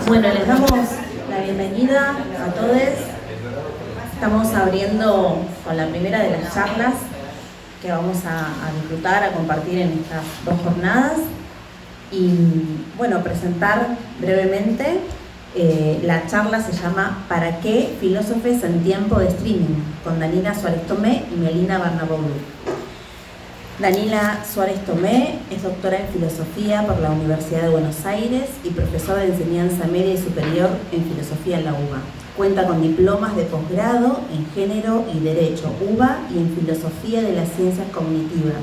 Bueno, les damos la bienvenida a todos. Estamos abriendo con la primera de las charlas que vamos a disfrutar, a compartir en estas dos jornadas. Y bueno, presentar brevemente, la charla se llama ¿Para qué filósofes en tiempo de streaming? Con Danila Suárez Tomé y Melina Barnaboglou. Danila Suárez Tomé es doctora en Filosofía por la Universidad de Buenos Aires y profesora de enseñanza media y superior en Filosofía en la UBA. Cuenta con diplomas de posgrado en Género y Derecho UBA y en Filosofía de las Ciencias Cognitivas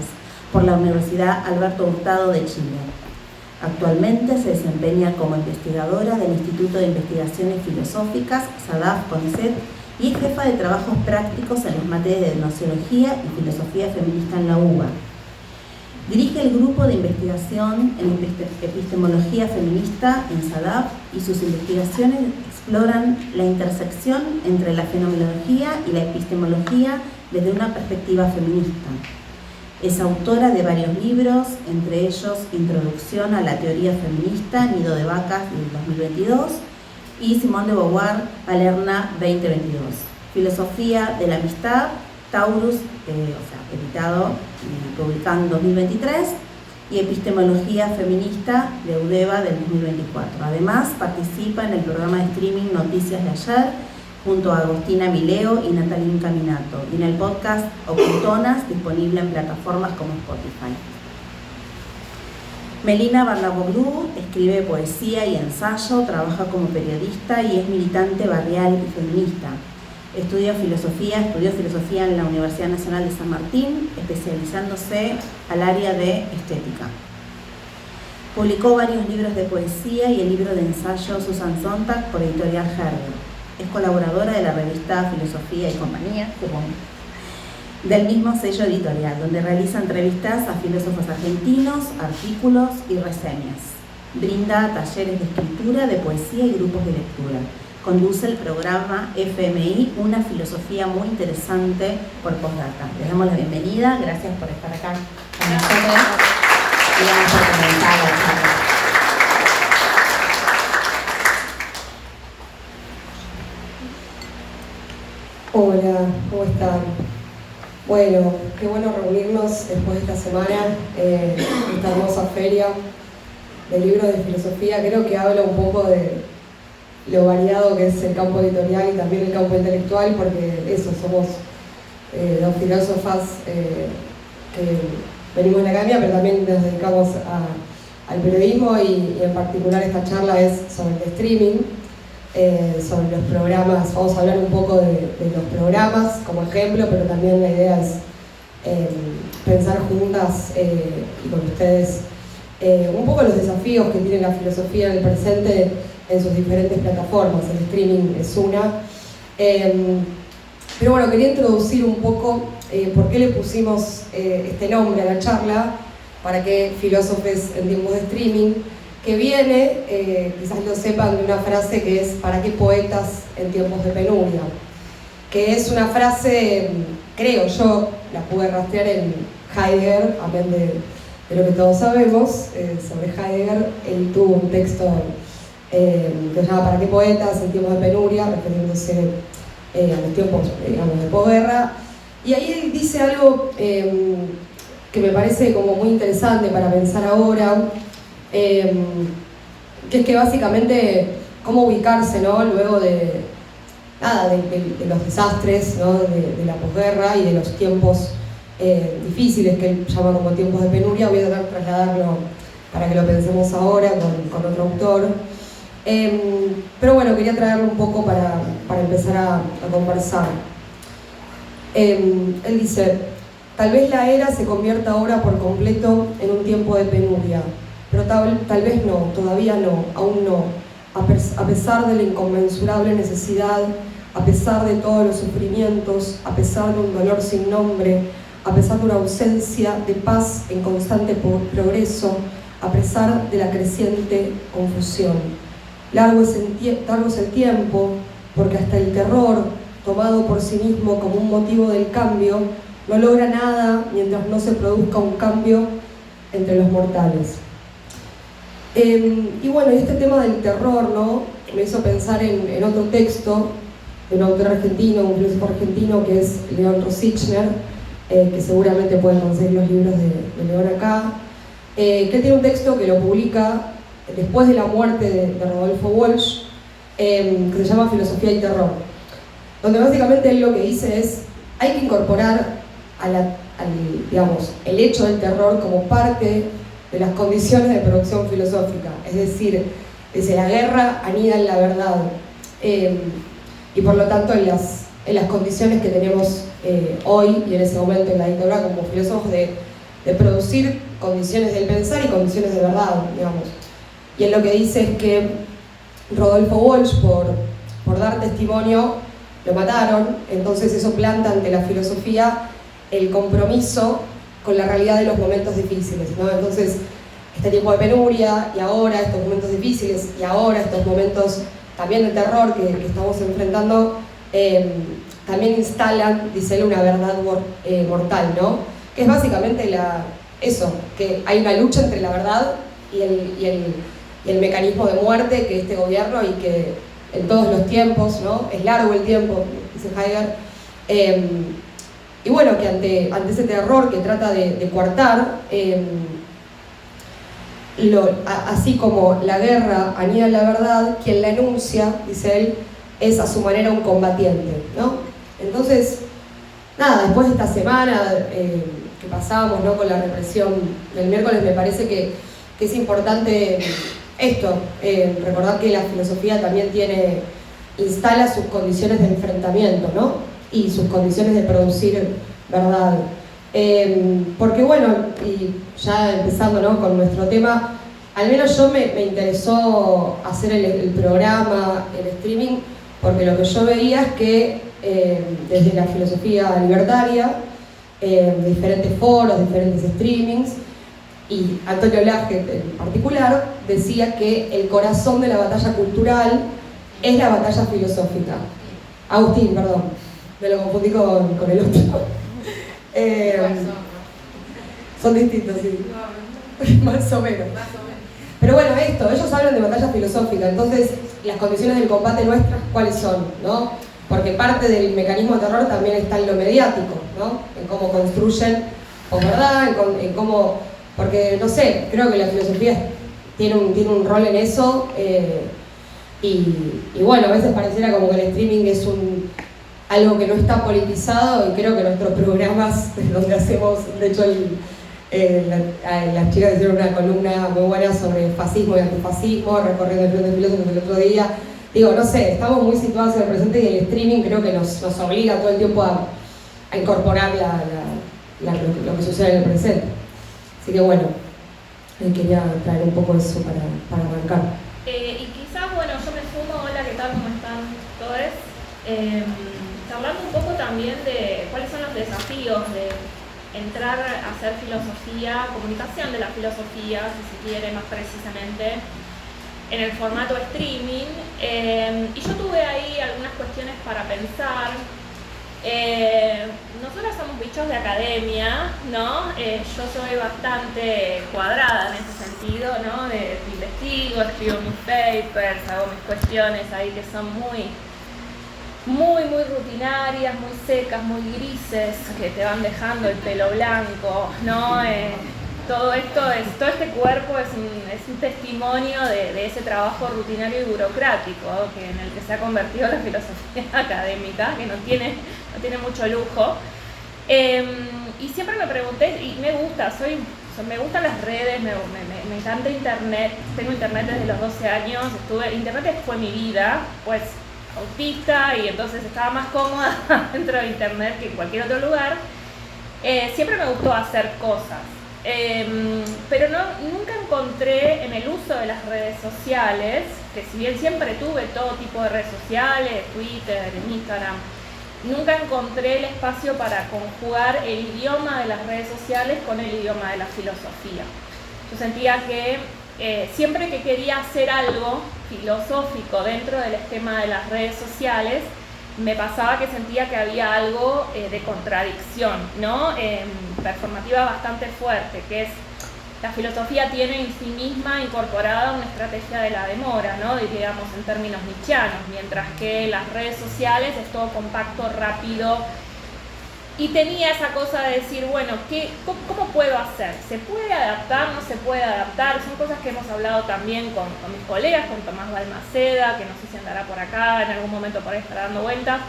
por la Universidad Alberto Hurtado de Chile. Actualmente se desempeña como investigadora del Instituto de Investigaciones Filosóficas, SADAF-CONICET, y es jefa de trabajos prácticos en las materias de Gnoseología y Filosofía Feminista en la UBA. Dirige el grupo de investigación en epistemología feminista en SADAF y sus investigaciones exploran la intersección entre la fenomenología y la epistemología desde una perspectiva feminista. Es autora de varios libros, entre ellos Introducción a la teoría feminista, Nido de vacas, del 2022, y Simone de Beauvoir, Palerna, 2022. Filosofía de la amistad, Taurus, editado y publicado en 2023, y Epistemología feminista de UDEVA del 2024. Además, participa en el programa de streaming Noticias de Ayer, junto a Agostina Mileo y Natalie Caminato, y en el podcast Ocultonas, disponible en plataformas como Spotify. Melina Barnaboglou escribe poesía y ensayo, trabaja como periodista y es militante barrial y feminista. Estudió filosofía en la Universidad Nacional de San Martín, especializándose al área de estética. Publicó varios libros de poesía y el libro de ensayo Susan Sontag por Editorial Herder. Es colaboradora de la revista Filosofía y Compañía, del mismo sello editorial, donde realiza entrevistas a filósofos argentinos, artículos y reseñas. Brinda talleres de escritura, de poesía y grupos de lectura. Conduce el programa FMI, una filosofía muy interesante por Postdata. Les damos la bienvenida, gracias por estar acá con nosotros y vamos a comenzar la charla. Hola, ¿cómo están? Bueno, qué bueno reunirnos después de esta semana, esta hermosa feria de libros de filosofía. Creo que habla un poco de lo variado que es el campo editorial y también el campo intelectual, porque eso, somos dos filósofas que venimos de la academia, pero también nos dedicamos al periodismo y en particular esta charla es sobre el streaming. Sobre los programas, vamos a hablar un poco de los programas como ejemplo, pero también la idea es pensar juntas y con ustedes un poco los desafíos que tiene la filosofía en el presente en sus diferentes plataformas. El streaming es una. Pero bueno, quería introducir un poco por qué le pusimos este nombre a la charla, para qué filósofes en tiempos de streaming, que viene, quizás lo sepan, de una frase que es ¿para qué poetas en tiempos de penuria? Que es una frase, creo yo, la pude rastrear en Heidegger, amén de lo que todos sabemos sobre Heidegger. Él tuvo un texto que se llama ¿Para qué poetas en tiempos de penuria?, refiriéndose a los tiempos, digamos, de posguerra. Y ahí él dice algo que me parece como muy interesante para pensar ahora, que es que básicamente cómo ubicarse, ¿no?, luego de los desastres, ¿no?, de la posguerra y de los tiempos difíciles que él llama como tiempos de penuria. Voy a tratar de trasladarlo para que lo pensemos ahora con otro autor, pero bueno, quería traerlo un poco para empezar a conversar. Él dice: tal vez la era se convierta ahora por completo en un tiempo de penuria, pero tal vez no, todavía no, aún no, a pesar de la inconmensurable necesidad, a pesar de todos los sufrimientos, a pesar de un dolor sin nombre, a pesar de una ausencia de paz en constante progreso, a pesar de la creciente confusión. Largo es el tiempo, porque hasta el terror, tomado por sí mismo como un motivo del cambio, no logra nada mientras no se produzca un cambio entre los mortales. Y bueno, este tema del terror, ¿no? Me hizo pensar en otro texto de un autor argentino, un filósofo argentino, que es León Rosichner, que seguramente pueden conseguir los libros de León acá, que tiene un texto que lo publica después de la muerte de Rodolfo Walsh, que se llama Filosofía y Terror, donde básicamente él lo que dice es: hay que incorporar digamos, el hecho del terror como parte de las condiciones de producción filosófica, es decir, desde la guerra anida en la verdad, y por lo tanto en las condiciones que tenemos hoy y en ese momento en la dictadura como filósofos de producir condiciones del pensar y condiciones de verdad, digamos. Y él lo que dice es que Rodolfo Walsh, por dar testimonio, lo mataron, entonces eso planta ante la filosofía el compromiso con la realidad de los momentos difíciles, ¿no? Entonces, este tiempo de penuria, y ahora estos momentos difíciles, y ahora estos momentos también de terror que estamos enfrentando, también instalan, dice él, una verdad mortal, ¿no? Que es básicamente eso, que hay una lucha entre la verdad y el mecanismo de muerte que este gobierno, y que en todos los tiempos, ¿no? Es largo el tiempo, dice Heidegger, y bueno, que ante ese terror que trata de coartar, así como la guerra anida en la verdad, quien la enuncia, dice él, es a su manera un combatiente, ¿no? Entonces, nada, después de esta semana que pasamos, ¿no? Con la represión del miércoles, me parece que es importante esto, recordar que la filosofía también instala sus condiciones de enfrentamiento, ¿no? Y sus condiciones de producir verdad. Porque bueno, y ya empezando, ¿no? Con nuestro tema, al menos yo me interesó hacer el programa, el streaming, porque lo que yo veía es que desde la filosofía libertaria, diferentes foros, diferentes streamings, y Antonio Laje en particular, decía que el corazón de la batalla cultural es la batalla filosófica. Agustín, perdón, me lo confundí con el otro. Son distintos, sí. Más o menos. Pero bueno, ellos hablan de batalla filosófica, entonces las condiciones del combate nuestras, ¿cuáles son? ¿No? Porque parte del mecanismo de terror también está en lo mediático, ¿no? En cómo construyen posverdad, en cómo... Porque, no sé, creo que la filosofía tiene un rol en eso, y bueno, a veces pareciera como que el streaming es algo que no está politizado, y creo que nuestros programas, donde hacemos, de hecho las chicas hicieron una columna muy buena sobre fascismo y antifascismo, recorriendo el frente de filósofos el otro día. Digo, no sé, estamos muy situados en el presente, y el streaming creo que nos obliga todo el tiempo a incorporar lo que sucede en el presente. Así que bueno, quería traer un poco eso para arrancar. Y quizás, bueno, yo me sumo. Hola, ¿qué tal? ¿Cómo están todos? Hablando un poco también de cuáles son los desafíos de entrar a hacer filosofía, comunicación de la filosofía, si se quiere más precisamente, en el formato streaming. Y yo tuve ahí algunas cuestiones para pensar. Nosotros somos bichos de academia, ¿no? Yo soy bastante cuadrada en ese sentido, ¿no? Investigo, escribo mis papers, hago mis cuestiones ahí que son muy rutinarias, muy secas, muy grises, que te van dejando el pelo blanco, ¿no? Todo este cuerpo es un testimonio de ese trabajo rutinario y burocrático en el que se ha convertido la filosofía académica, que no tiene mucho lujo. Y siempre me pregunté, y me gustan las redes, me encanta internet. Tengo internet desde los 12 años, internet fue mi vida, pues autista, y entonces estaba más cómoda dentro de internet que en cualquier otro lugar. Siempre me gustó hacer cosas. Pero nunca encontré en el uso de las redes sociales, que si bien siempre tuve todo tipo de redes sociales, Twitter, Instagram, nunca encontré el espacio para conjugar el idioma de las redes sociales con el idioma de la filosofía. Yo sentía que siempre que quería hacer algo filosófico dentro del esquema de las redes sociales, me pasaba que sentía que había algo de contradicción, ¿no? Performativa bastante fuerte, que es la filosofía tiene en sí misma incorporada una estrategia de la demora, ¿no? Digamos en términos nietzscheanos, mientras que las redes sociales es todo compacto, rápido, y tenía esa cosa de decir, bueno, ¿cómo puedo hacer? ¿Se puede adaptar? ¿No se puede adaptar? Son cosas que hemos hablado también con mis colegas, con Tomás Balmaceda, que no sé si andará por acá, en algún momento por ahí estará dando vueltas.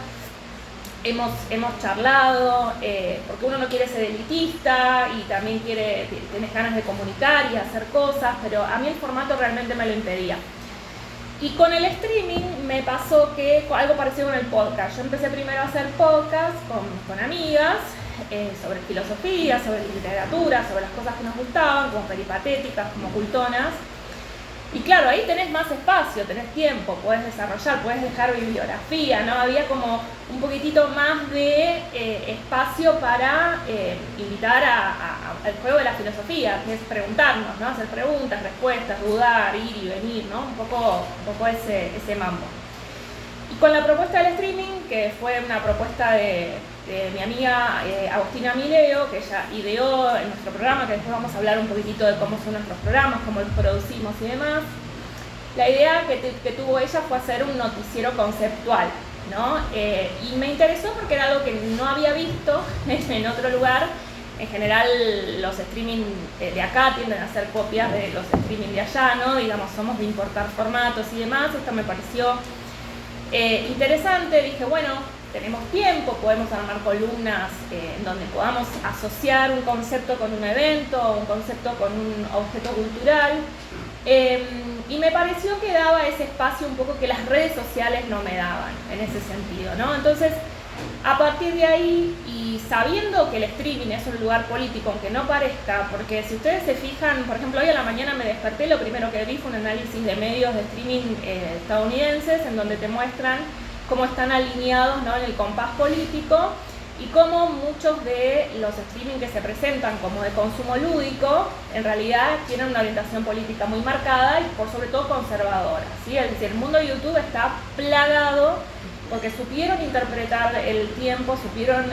Hemos charlado, porque uno no quiere ser elitista y también tienes ganas de comunicar y hacer cosas, pero a mí el formato realmente me lo impedía. Y con el streaming me pasó que algo parecido con el podcast. Yo empecé primero a hacer podcast con amigas sobre filosofía, sobre literatura, sobre las cosas que nos gustaban, como peripatéticas, como cultonas. Y claro, ahí tenés más espacio, tenés tiempo, podés desarrollar, podés dejar bibliografía, ¿no? Había como un poquitito más de espacio para invitar al juego de la filosofía, que es preguntarnos, ¿no? Hacer preguntas, respuestas, dudar, ir y venir, ¿no? Un poco ese mambo. Y con la propuesta del streaming, que fue una propuesta de mi amiga Agustina Mileo, que ella ideó en nuestro programa, que después vamos a hablar un poquitito de cómo son nuestros programas, cómo los producimos y demás. La idea que tuvo ella fue hacer un noticiero conceptual, ¿no? Y me interesó porque era algo que no había visto en otro lugar. En general los streaming de acá tienden a ser copias de los streaming de allá, ¿no? Digamos, somos de importar formatos y demás. Esto me pareció interesante. Dije, bueno, tenemos tiempo, podemos armar columnas en donde podamos asociar un concepto con un evento, un concepto con un objeto cultural. Y me pareció que daba ese espacio un poco que las redes sociales no me daban en ese sentido, ¿no? Entonces, a partir de ahí, y sabiendo que el streaming es un lugar político, aunque no parezca, porque si ustedes se fijan, por ejemplo, hoy a la mañana me desperté, lo primero que vi fue un análisis de medios de streaming estadounidenses, en donde te muestran cómo están alineados, ¿no?, en el compás político, y cómo muchos de los streaming que se presentan como de consumo lúdico, en realidad tienen una orientación política muy marcada y por sobre todo conservadora, ¿sí? Es decir, el mundo de YouTube está plagado porque supieron interpretar el tiempo, supieron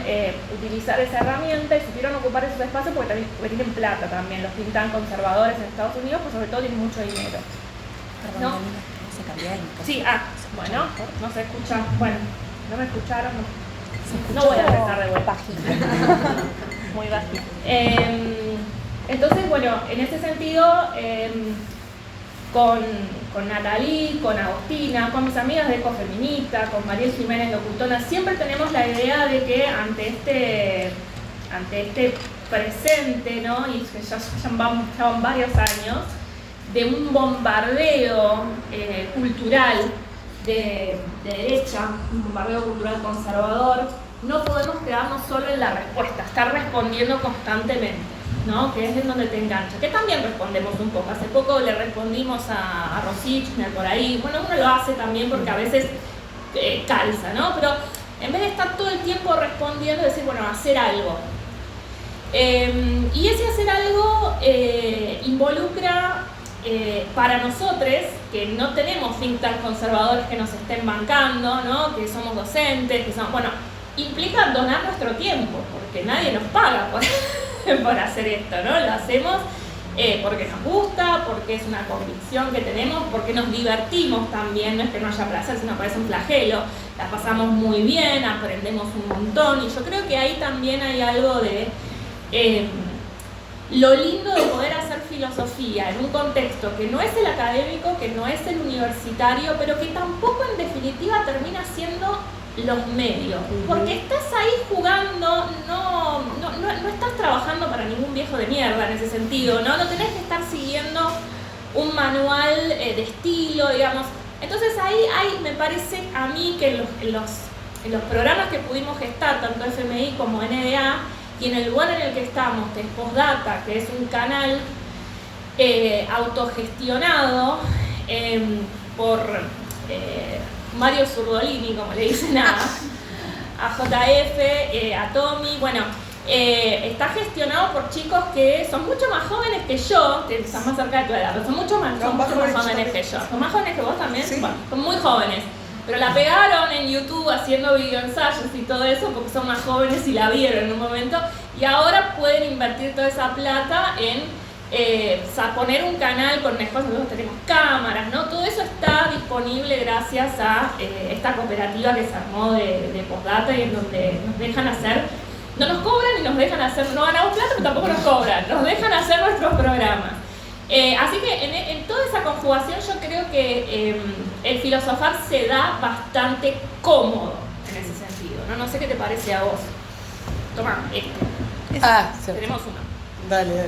utilizar esa herramienta y supieron ocupar esos espacios porque tienen plata también, los pintan conservadores en Estados Unidos, pues sobre todo tienen mucho dinero. Perdón, ¿No? se cambió el micrófono. Sí, bueno, no se escucha, bueno, no me escucharon, no Se voy a escuchó empezar de vuelta. bajito. Muy bajito. Entonces, bueno, en ese sentido, con Natalie, con Agustina, con mis amigas de Ecofeminista, con Mariel Jiménez de Ocultona, siempre tenemos la idea de que ante este presente, ¿no? Y que ya van varios años, de un bombardeo cultural de derecha, un bombardeo cultural conservador, no podemos quedarnos solo en la respuesta, estar respondiendo constantemente, ¿no? Que es en donde te engancha, que también respondemos un poco. Hace poco le respondimos a Rosichner por ahí, bueno, uno lo hace también porque a veces calza, ¿no? Pero en vez de estar todo el tiempo respondiendo, decir, bueno, hacer algo. Y ese hacer algo involucra para nosotros, que no tenemos think tanks conservadores que nos estén bancando, ¿no? Que somos docentes, que somos, bueno, implica donar nuestro tiempo, porque nadie nos paga por hacer esto, ¿no? Lo hacemos porque nos gusta, porque es una convicción que tenemos, porque nos divertimos también, no es que no haya placer, sino parece un flagelo, la pasamos muy bien, aprendemos un montón, y yo creo que ahí también hay algo de lo lindo de poder hacer filosofía en un contexto que no es el académico, que no es el universitario, pero que tampoco en definitiva termina siendo los medios, porque estás ahí jugando, no estás trabajando para ningún viejo de mierda en ese sentido, no tenés que estar siguiendo un manual de estilo, digamos. Entonces ahí me parece a mí que en los programas que pudimos gestar, tanto FMI como NDA, y en el lugar en el que estamos, que es Postdata, que es un canal autogestionado por Mario Zurdolini, como le dicen a JF, a Tommy, bueno, está gestionado por chicos que son mucho más jóvenes que yo, que están más cerca de tu edad, pero son mucho más jóvenes que yo. ¿Son más jóvenes que vos también? Sí. Bueno, son muy jóvenes. Pero la pegaron en YouTube haciendo videoensayos y todo eso porque son más jóvenes y la vieron en un momento, y ahora pueden invertir toda esa plata en poner un canal con un espacio, nosotros tenemos cámaras, ¿no? Todo eso está disponible gracias a esta cooperativa que se armó de Postdata y en donde nos dejan hacer, no nos cobran y nos dejan hacer, no ganamos plata pero tampoco nos cobran, nos dejan hacer nuestros programas. Así que en toda esa conjugación yo creo que el filosofar se da bastante cómodo en ese sentido, ¿no? No sé qué te parece a vos. Toma, sí. Tenemos uno. Dale.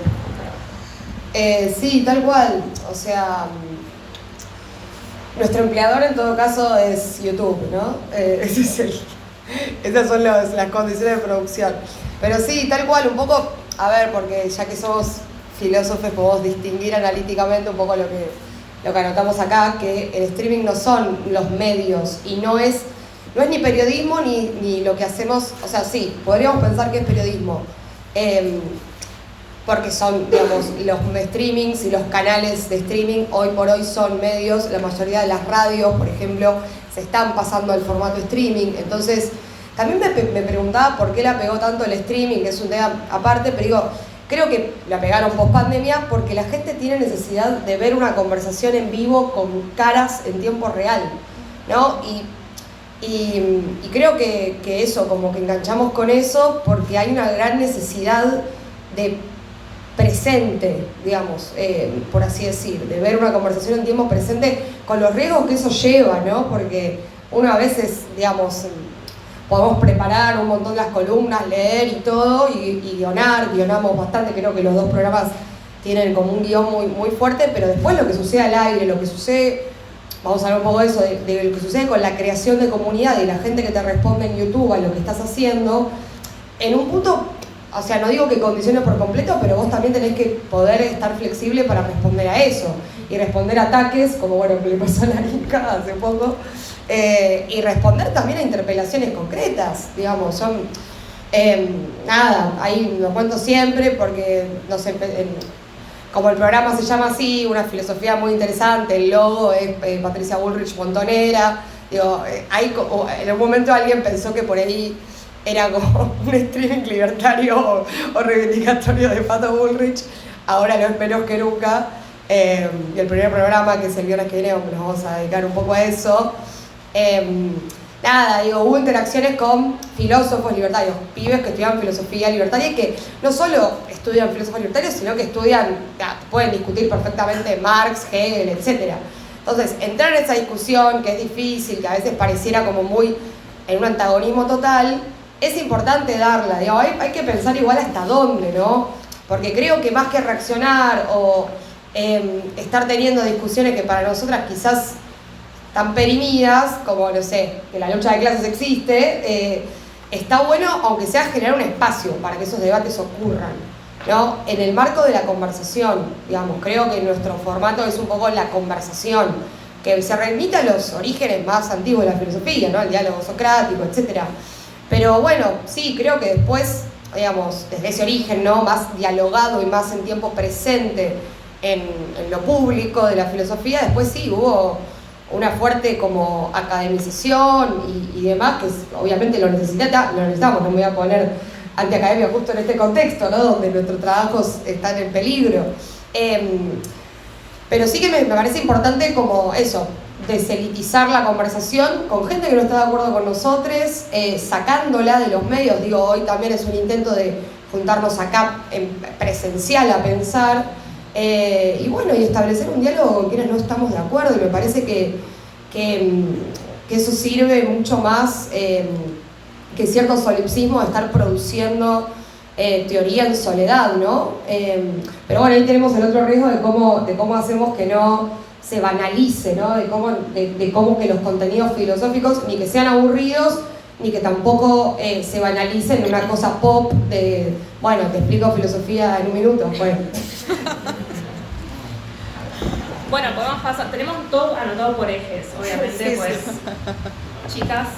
Sí, tal cual. O sea, nuestro empleador en todo caso es YouTube, ¿no? Esas son las condiciones de producción. Pero sí, tal cual, un poco, a ver, porque ya que somos filósofos podemos distinguir analíticamente un poco lo que anotamos acá, que el streaming no son los medios y no es ni periodismo ni lo que hacemos, o sea, sí, podríamos pensar que es periodismo, porque son, digamos, los streamings y los canales de streaming hoy por hoy son medios, la mayoría de las radios, por ejemplo, se están pasando al formato streaming, entonces también me preguntaba por qué la pegó tanto el streaming, que es un tema aparte, pero digo, creo que la pegaron post pandemia porque la gente tiene necesidad de ver una conversación en vivo con caras en tiempo real, ¿no? Y creo que eso, como que enganchamos con eso porque hay una gran necesidad de presente, digamos, por así decir, de ver una conversación en tiempo presente con los riesgos que eso lleva, ¿no? Porque uno a veces, digamos, podemos preparar un montón las columnas, leer y todo, y guionamos bastante, creo que los dos programas tienen como un guión muy fuerte, pero después lo que sucede al aire, lo que sucede, vamos a hablar un poco de eso, de lo que sucede con la creación de comunidad y la gente que te responde en YouTube a lo que estás haciendo, en un punto, o sea, no digo que condicione por completo, pero vos también tenés que poder estar flexible para responder a eso, y responder a ataques, como bueno, que le pasó a la Nica hace poco, y responder también a interpelaciones concretas, digamos, son, nada, ahí lo cuento siempre porque, no sé, como el programa se llama así, una filosofía muy interesante, el logo es Patricia Bullrich Montonera, digo, ahí, en algún momento alguien pensó que por ahí era como un streaming libertario o reivindicatorio de Pato Bullrich, ahora no es menos que nunca, y el primer programa, que es el viernes que viene, nos vamos a dedicar un poco a eso. Nada, digo, hubo interacciones con filósofos libertarios, pibes que estudian filosofía libertaria y que no solo estudian filósofos libertarios, sino que estudian, pueden discutir perfectamente Marx, Hegel, etc. Entonces, entrar en esa discusión, que es difícil, que a veces pareciera como muy en un antagonismo total, es importante darla, digo, hay que pensar igual hasta dónde, ¿no? Porque creo que más que reaccionar o estar teniendo discusiones que para nosotras quizás tan perimidas, como, no sé, que la lucha de clases existe, está bueno, aunque sea generar un espacio para que esos debates ocurran, ¿no? En el marco de la conversación, digamos, creo que nuestro formato es un poco la conversación, que se remite a los orígenes más antiguos de la filosofía, ¿no? El diálogo socrático, etc. Pero bueno, sí, creo que después, digamos, desde ese origen, ¿no? Más dialogado y más en tiempo presente en lo público de la filosofía, después sí, hubo una fuerte como academización y demás, que obviamente lo necesitamos, no me voy a poner antiacademia justo en este contexto, ¿no? Donde nuestros trabajos están en peligro. Pero sí que me parece importante como eso, deselitizar la conversación con gente que no está de acuerdo con nosotros, sacándola de los medios. Digo, hoy también es un intento de juntarnos acá en presencial a pensar, y bueno, y establecer un diálogo con quienes no estamos de acuerdo, y me parece que eso sirve mucho más que cierto solipsismo de estar produciendo teoría en soledad, ¿no? Pero bueno, ahí tenemos el otro riesgo de cómo hacemos que no se banalice, ¿no? De cómo que los contenidos filosóficos ni que sean aburridos, ni que tampoco se banalicen en una cosa pop de, bueno, te explico filosofía en un minuto, bueno. Bueno, podemos pasar, tenemos todo anotado por ejes, obviamente, sí, pues, sí. Chicas.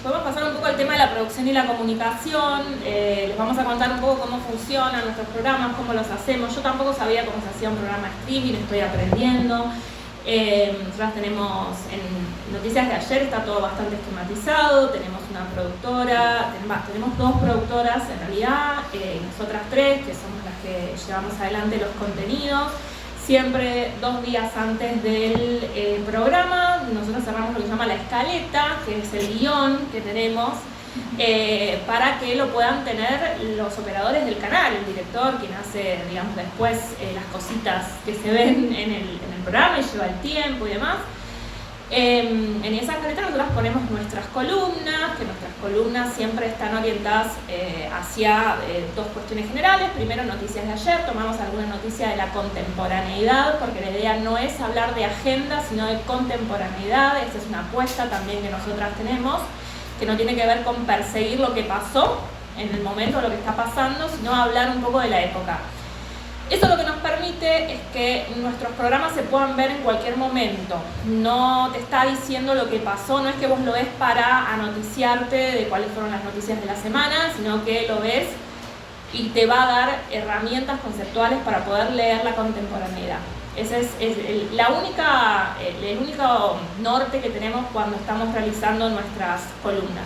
Podemos pasar un poco al tema de la producción y la comunicación. Les vamos a contar un poco cómo funcionan nuestros programas, cómo los hacemos. Yo tampoco sabía cómo se hacía un programa de streaming, estoy aprendiendo. Nosotras tenemos, en Noticias de Ayer está todo bastante esquematizado, tenemos una productora, tenemos dos productoras en realidad, nosotras tres, que somos las que que llevamos adelante los contenidos. Siempre 2 días antes del programa, nosotros cerramos lo que se llama la escaleta, que es el guión que tenemos, para que lo puedan tener los operadores del canal, el director, quien hace, digamos, después las cositas que se ven en el programa y lleva el tiempo y demás. En esa escaleta nosotros ponemos nuestras columnas, que nuestras columnas siempre están orientadas hacia 2 cuestiones generales. Primero, noticias de ayer, tomamos alguna noticia de la contemporaneidad, porque la idea no es hablar de agenda, sino de contemporaneidad. Esa es una apuesta también que nosotras tenemos, que no tiene que ver con perseguir lo que pasó en el momento, lo que está pasando, sino hablar un poco de la época. Eso lo que nos permite es que nuestros programas se puedan ver en cualquier momento. No te está diciendo lo que pasó, no es que vos lo ves para anoticiarte de cuáles fueron las noticias de la semana, sino que lo ves y te va a dar herramientas conceptuales para poder leer la contemporaneidad. Ese es el único norte que tenemos cuando estamos realizando nuestras columnas.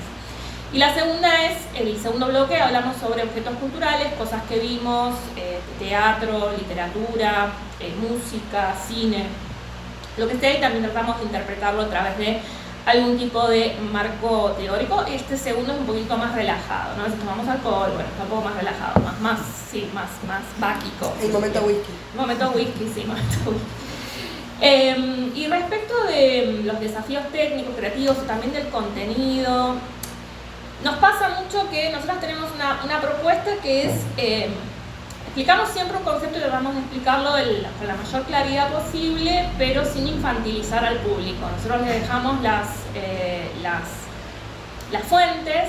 Y la segunda es, el segundo bloque, hablamos sobre objetos culturales, cosas que vimos, teatro, literatura, música, cine, lo que sea, y también tratamos de interpretarlo a través de algún tipo de marco teórico. Este segundo es un poquito más relajado, ¿no? A veces tomamos alcohol, bueno, está un poco más relajado, más báquico. El momento whisky. Momento whisky, sí, momento whisky. Y respecto de los desafíos técnicos, creativos y también del contenido, nos pasa mucho que nosotros tenemos una propuesta que es, explicamos siempre un concepto y tratamos de explicarlo con la mayor claridad posible, pero sin infantilizar al público. Nosotros les dejamos las fuentes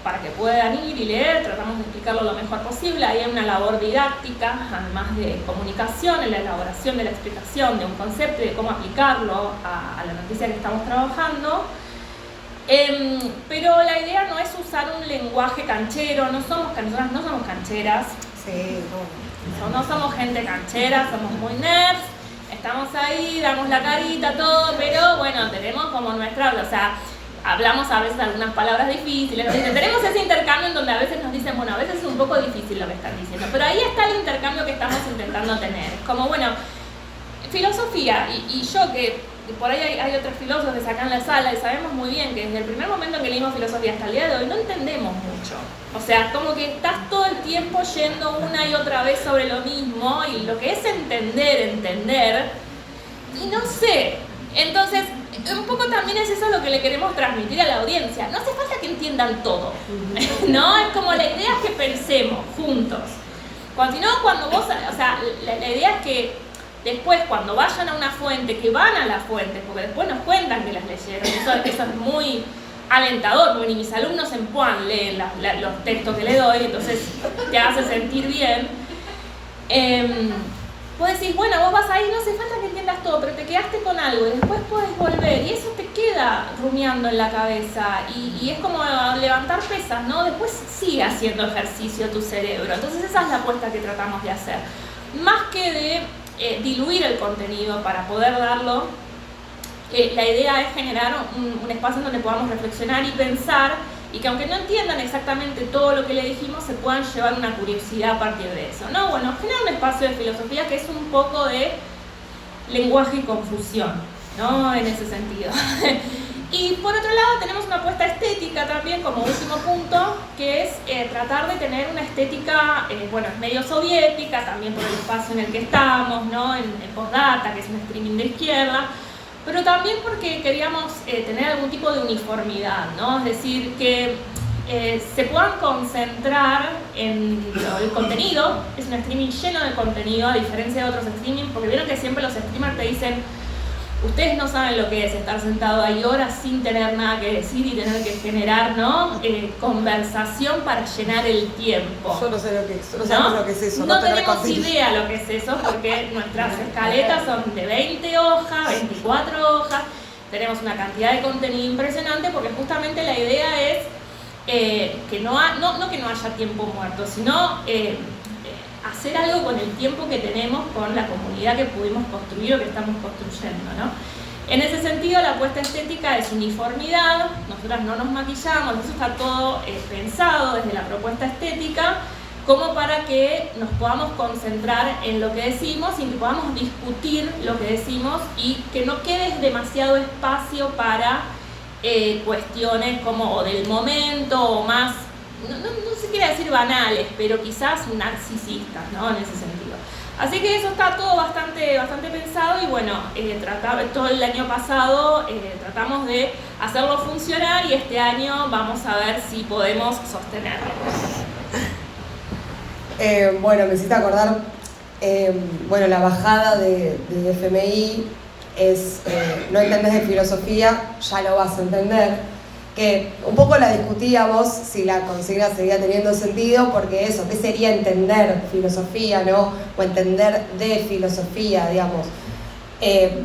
para que puedan ir y leer, tratamos de explicarlo lo mejor posible. Ahí hay una labor didáctica, además de comunicación, en la elaboración de la explicación de un concepto y de cómo aplicarlo a la noticia que estamos trabajando. Pero la idea no es usar un lenguaje canchero, nosotras no somos cancheras, Sí, no somos gente canchera, somos muy nerds, estamos ahí, damos la carita, todo, pero bueno, tenemos como nuestra, o sea, hablamos a veces algunas palabras difíciles, tenemos ese intercambio en donde a veces nos dicen, bueno, a veces es un poco difícil lo que están diciendo, pero ahí está el intercambio que estamos intentando tener, es como, bueno, filosofía, y yo que por ahí hay otros filósofos acá en la sala y sabemos muy bien que desde el primer momento en que leímos filosofía hasta el día de hoy no entendemos mucho. O sea, como que estás todo el tiempo yendo una y otra vez sobre lo mismo y lo que es entender, y no sé. Entonces, un poco también es eso lo que le queremos transmitir a la audiencia. No hace falta que entiendan todo, ¿no? Es como la idea es que pensemos juntos. Cuando vos, o sea, la idea es que después, cuando vayan a una fuente, que van a las fuentes, porque después nos cuentan que las leyeron, eso es muy alentador, porque ni mis alumnos en Puan leen los textos que le doy, entonces te hace sentir bien. Vos decís, bueno, vos vas ahí, no hace falta que entiendas todo, pero te quedaste con algo y después podés volver, y eso te queda rumiando en la cabeza, y es como levantar pesas, ¿no? Después sigue haciendo ejercicio tu cerebro, entonces esa es la apuesta que tratamos de hacer. Más que de diluir el contenido para poder darlo, la idea es generar un espacio en donde podamos reflexionar y pensar, y que aunque no entiendan exactamente todo lo que le dijimos, se puedan llevar una curiosidad a partir de eso, ¿no? Bueno, generar un espacio de filosofía que es un poco de lenguaje y confusión, ¿no? En ese sentido. Y por otro lado tenemos una apuesta estética también como último punto, que es tratar de tener una estética, bueno, es medio soviética, también por el espacio en el que estamos, ¿no? En Postdata, que es un streaming de izquierda, pero también porque queríamos tener algún tipo de uniformidad, ¿no? Es decir, que se puedan concentrar en el contenido. Es un streaming lleno de contenido, a diferencia de otros streaming, porque vieron que siempre los streamers te dicen, ustedes no saben lo que es estar sentado ahí horas sin tener nada que decir y tener que generar, ¿no? Conversación para llenar el tiempo. Yo no sé lo que es, no sabemos lo que es eso. No tenemos idea lo que es eso, porque nuestras escaletas son de 20 hojas, 24 hojas, tenemos una cantidad de contenido impresionante, porque justamente la idea es que no que no haya tiempo muerto, sino hacer algo con el tiempo que tenemos, con la comunidad que pudimos construir o que estamos construyendo, ¿no? En ese sentido, la apuesta estética es uniformidad, nosotras no nos maquillamos, eso está todo pensado desde la propuesta estética, como para que nos podamos concentrar en lo que decimos y que podamos discutir lo que decimos y que no quede demasiado espacio para cuestiones como o del momento o más, no se quiere decir banales, pero quizás narcisistas, ¿no? En ese sentido. Así que eso está todo bastante pensado y bueno, todo el año pasado tratamos de hacerlo funcionar y este año vamos a ver si podemos sostenerlo. Bueno, me hiciste acordar, la bajada de FMI es, no entendés de filosofía, ya lo vas a entender. Que un poco la discutíamos si la consigna seguía teniendo sentido, porque eso, ¿qué sería entender filosofía, no? O entender de filosofía, digamos.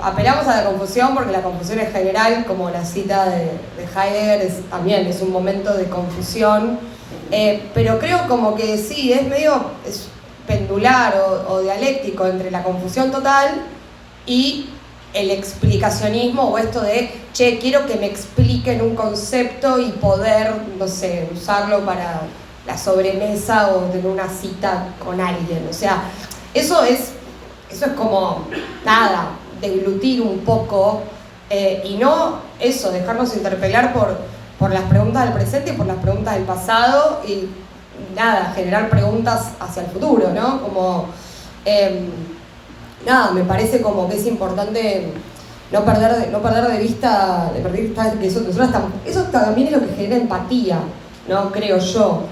Apelamos a la confusión porque la confusión es general, como la cita de Heidegger también es un momento de confusión, pero creo como que sí, es medio pendular o dialéctico entre la confusión total y el explicacionismo o esto de, che, quiero que me expliquen un concepto y poder, no sé, usarlo para la sobremesa o tener una cita con alguien. O sea, eso es como, nada, deglutir un poco y no eso, dejarnos interpelar por las preguntas del presente y por las preguntas del pasado y nada, generar preguntas hacia el futuro, ¿no? Como... nada, me parece como que es importante no perder de vista que eso también es lo que genera empatía, ¿no? Creo yo,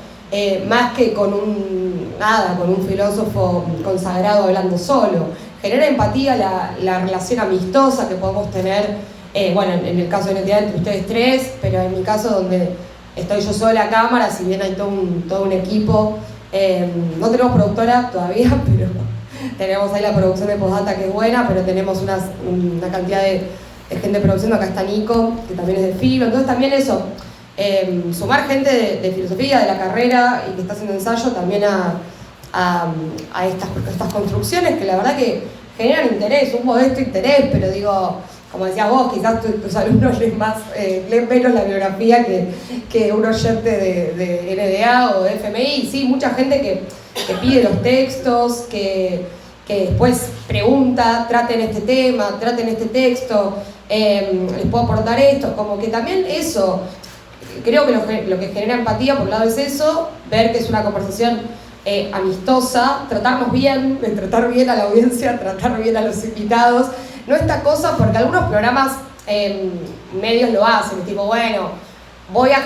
más que con un filósofo consagrado hablando solo. Genera empatía la relación amistosa que podemos tener, en el caso de Identidad entre ustedes tres, pero en mi caso donde estoy yo sola a cámara, si bien hay todo un equipo, no tenemos productora todavía, pero... Tenemos ahí la producción de Postdata que es buena, pero tenemos una cantidad de gente produciendo. Acá está Nico, que también es de filo. Entonces también eso, sumar gente de filosofía, de la carrera y que está haciendo ensayo también a estas construcciones que la verdad que generan interés, un modesto interés, pero digo, como decías vos, quizás tus alumnos leen menos la biografía que un oyente de NDA o de FMI. Sí, mucha gente que pide los textos, que después pregunta, traten este tema, traten este texto, les puedo aportar esto, como que también eso, creo que lo que genera empatía por un lado es eso, ver que es una conversación amistosa, tratarnos bien, tratar bien a la audiencia, tratar bien a los invitados, no esta cosa, porque algunos programas medios lo hacen, tipo, bueno, voy a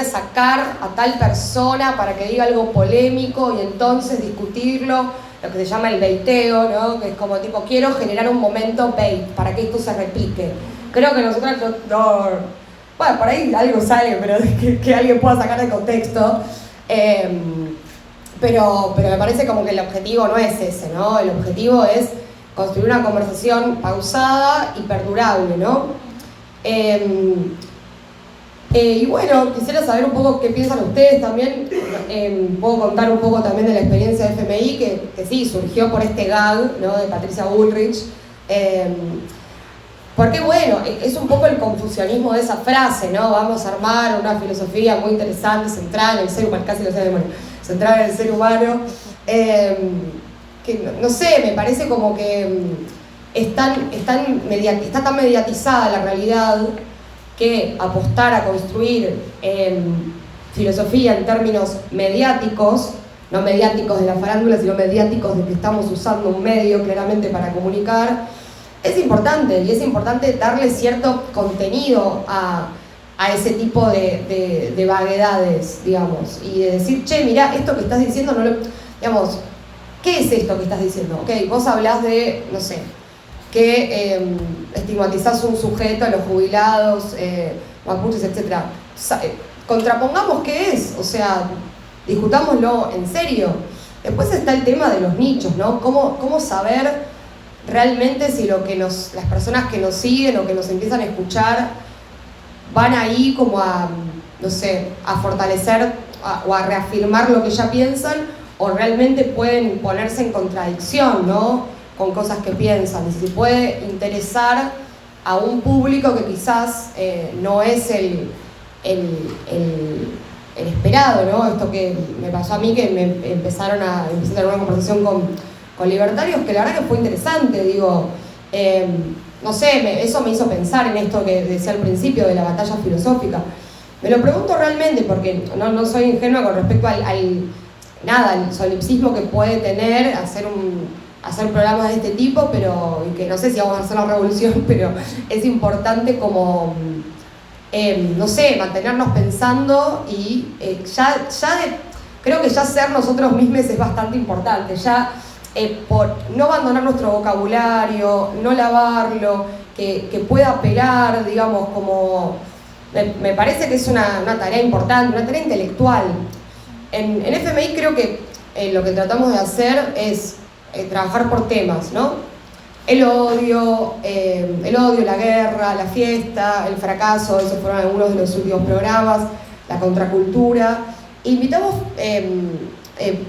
sacar a tal persona para que diga algo polémico y entonces discutirlo, lo que se llama el baiteo, ¿no? Que es como tipo, quiero generar un momento bait para que esto se replique. Creo que nosotros no bueno, por ahí algo sale, pero que alguien pueda sacar de contexto. Pero me parece como que el objetivo no es ese, ¿no? El objetivo es construir una conversación pausada y perdurable, ¿no? Y bueno, quisiera saber un poco qué piensan ustedes también. Puedo contar un poco también de la experiencia de FMI, que sí, surgió por este gag, ¿no? De Patricia Bullrich. Porque bueno, es un poco el confusionismo de esa frase, ¿no? Vamos a armar una filosofía muy interesante, centrada en el ser humano, casi lo sé de memoria, centrada en el ser humano. Que no sé, me parece como que está tan mediatizada la realidad que apostar a construir filosofía en términos mediáticos, no mediáticos de la farándula, sino mediáticos de que estamos usando un medio claramente para comunicar, es importante, y es importante darle cierto contenido a ese tipo de vaguedades, digamos, y de decir, che, mirá, esto que estás diciendo, digamos, ¿qué es esto que estás diciendo? Ok, vos hablás de, no sé, que estigmatizás un sujeto, a los jubilados, mapuches, etc. Contrapongamos qué es, o sea, discutámoslo en serio. Después está el tema de los nichos, ¿no? ¿Cómo saber realmente si las personas que nos siguen o que nos empiezan a escuchar van ahí como a, no sé, a fortalecer o a reafirmar lo que ya piensan, o realmente pueden ponerse en contradicción, ¿no? Con cosas que piensan, y si puede interesar a un público que quizás no es el el esperado, ¿no? Esto que me pasó a mí, que empecé a tener una conversación con libertarios, que la verdad que fue interesante, digo, no sé, eso me hizo pensar en esto que decía al principio de la batalla filosófica. Me lo pregunto realmente porque no soy ingenua con respecto al solipsismo que puede tener hacer programas de este tipo, pero y que no sé si vamos a hacer la revolución, pero es importante como, no sé, mantenernos pensando y creo que ya ser nosotros mismos es bastante importante, ya por no abandonar nuestro vocabulario, no lavarlo, que pueda apelar, digamos, como... Me parece que es una tarea importante, una tarea intelectual. En FMI creo que lo que tratamos de hacer es trabajar por temas, ¿no? El odio, la guerra, la fiesta, el fracaso, esos fueron algunos de los últimos programas, la contracultura. Invitamos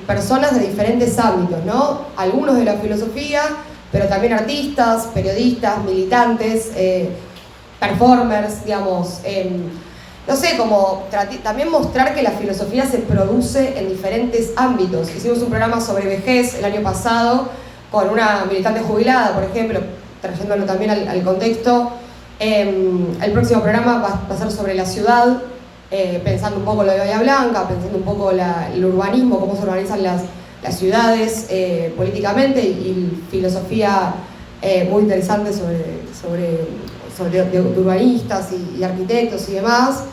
personas de diferentes ámbitos, ¿no? Algunos de la filosofía, pero también artistas, periodistas, militantes, performers, digamos, no sé, como también mostrar que la filosofía se produce en diferentes ámbitos. Hicimos un programa sobre vejez el año pasado con una militante jubilada, por ejemplo, trayéndolo también al contexto. El próximo programa va a ser sobre la ciudad, pensando un poco lo de Bahía Blanca, pensando un poco el urbanismo, cómo se organizan las ciudades políticamente, y filosofía muy interesante de urbanistas y arquitectos y demás.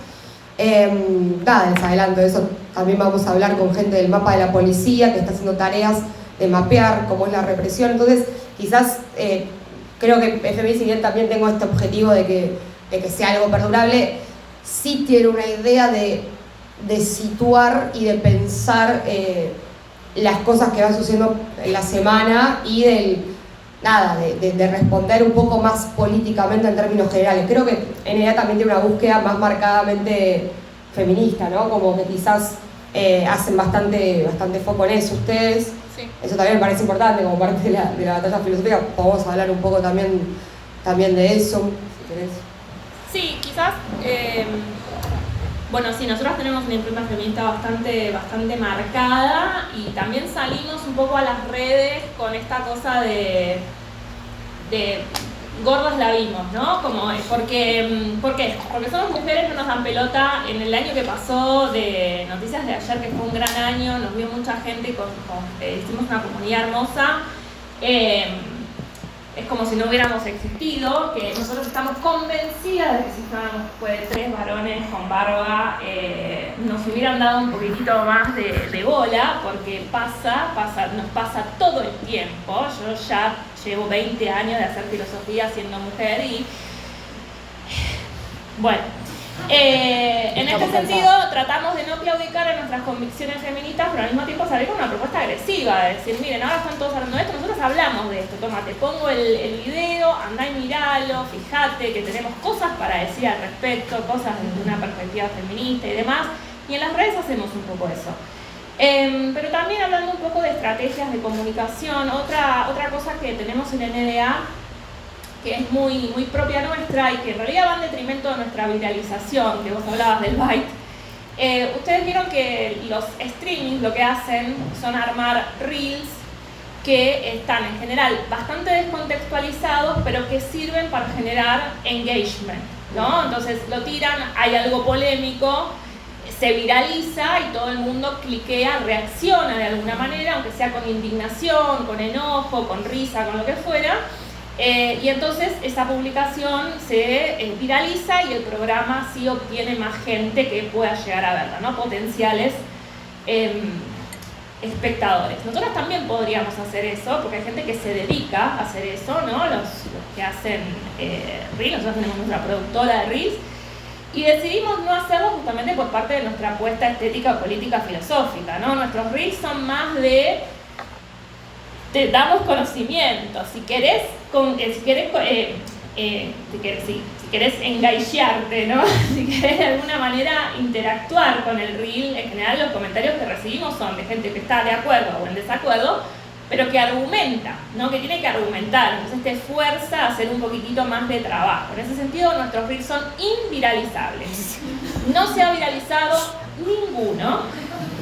Les adelanto eso. También vamos a hablar con gente del mapa de la policía que está haciendo tareas de mapear cómo es la represión. Entonces, quizás creo que FMI, si bien también tengo este objetivo de que sea algo perdurable, sí tiene una idea de situar y de pensar las cosas que van sucediendo en la semana y de responder un poco más políticamente en términos generales. Creo que NEA también tiene una búsqueda más marcadamente feminista, ¿no? Como que quizás hacen bastante foco en eso ustedes. Sí. Eso también me parece importante como parte de la batalla filosófica. Podemos hablar un poco también de eso, si querés. Sí, quizás... Bueno, sí, nosotros tenemos una impronta feminista bastante marcada, y también salimos un poco a las redes con esta cosa de gordas la vimos, ¿no? ¿Por qué? Porque somos mujeres, no nos dan pelota. En el año que pasó de Noticias de Ayer, que fue un gran año, nos vio mucha gente, hicimos una comunidad hermosa. Es como si no hubiéramos existido, que nosotros estamos convencidas de que si fuéramos 3 varones con barba, nos hubieran dado un poquitito más de bola, porque nos pasa todo el tiempo. Yo ya llevo 20 años de hacer filosofía siendo mujer y... Bueno, en este sentido tratamos de no claudicar en nuestras convicciones feministas, pero al mismo tiempo salir con una propuesta agresiva, de decir, miren, ahora están todos hablando de esto, nosotros hablamos de esto, toma, te pongo el video, andá y miralo, fíjate que tenemos cosas para decir al respecto, cosas desde una perspectiva feminista y demás, y en las redes hacemos un poco eso. Pero también hablando un poco de estrategias de comunicación, otra cosa que tenemos en NDA, que es muy propia nuestra y que en realidad va en detrimento de nuestra viralización, que vos hablabas del byte. Ustedes vieron que los streamings lo que hacen son armar reels que están en general bastante descontextualizados, pero que sirven para generar engagement, ¿no? Entonces lo tiran, hay algo polémico, se viraliza y todo el mundo cliquea, reacciona de alguna manera, aunque sea con indignación, con enojo, con risa, con lo que fuera. Y entonces esa publicación se viraliza y el programa sí obtiene más gente que pueda llegar a verla, ¿no? Potenciales espectadores. Nosotros también podríamos hacer eso, porque hay gente que se dedica a hacer eso, ¿no? Los que hacen Reels, nosotros tenemos nuestra productora de Reels, y decidimos no hacerlo justamente por parte de nuestra apuesta estética, política, filosófica, ¿no? Nuestros Reels son más te damos conocimiento. Si querés engagearte, ¿no? Si querés de alguna manera interactuar con el reel, en general los comentarios que recibimos son de gente que está de acuerdo o en desacuerdo, pero que argumenta, ¿no? Que tiene que argumentar, entonces te fuerza a hacer un poquitito más de trabajo. En ese sentido, nuestros reels son inviralizables. No se ha viralizado ninguno,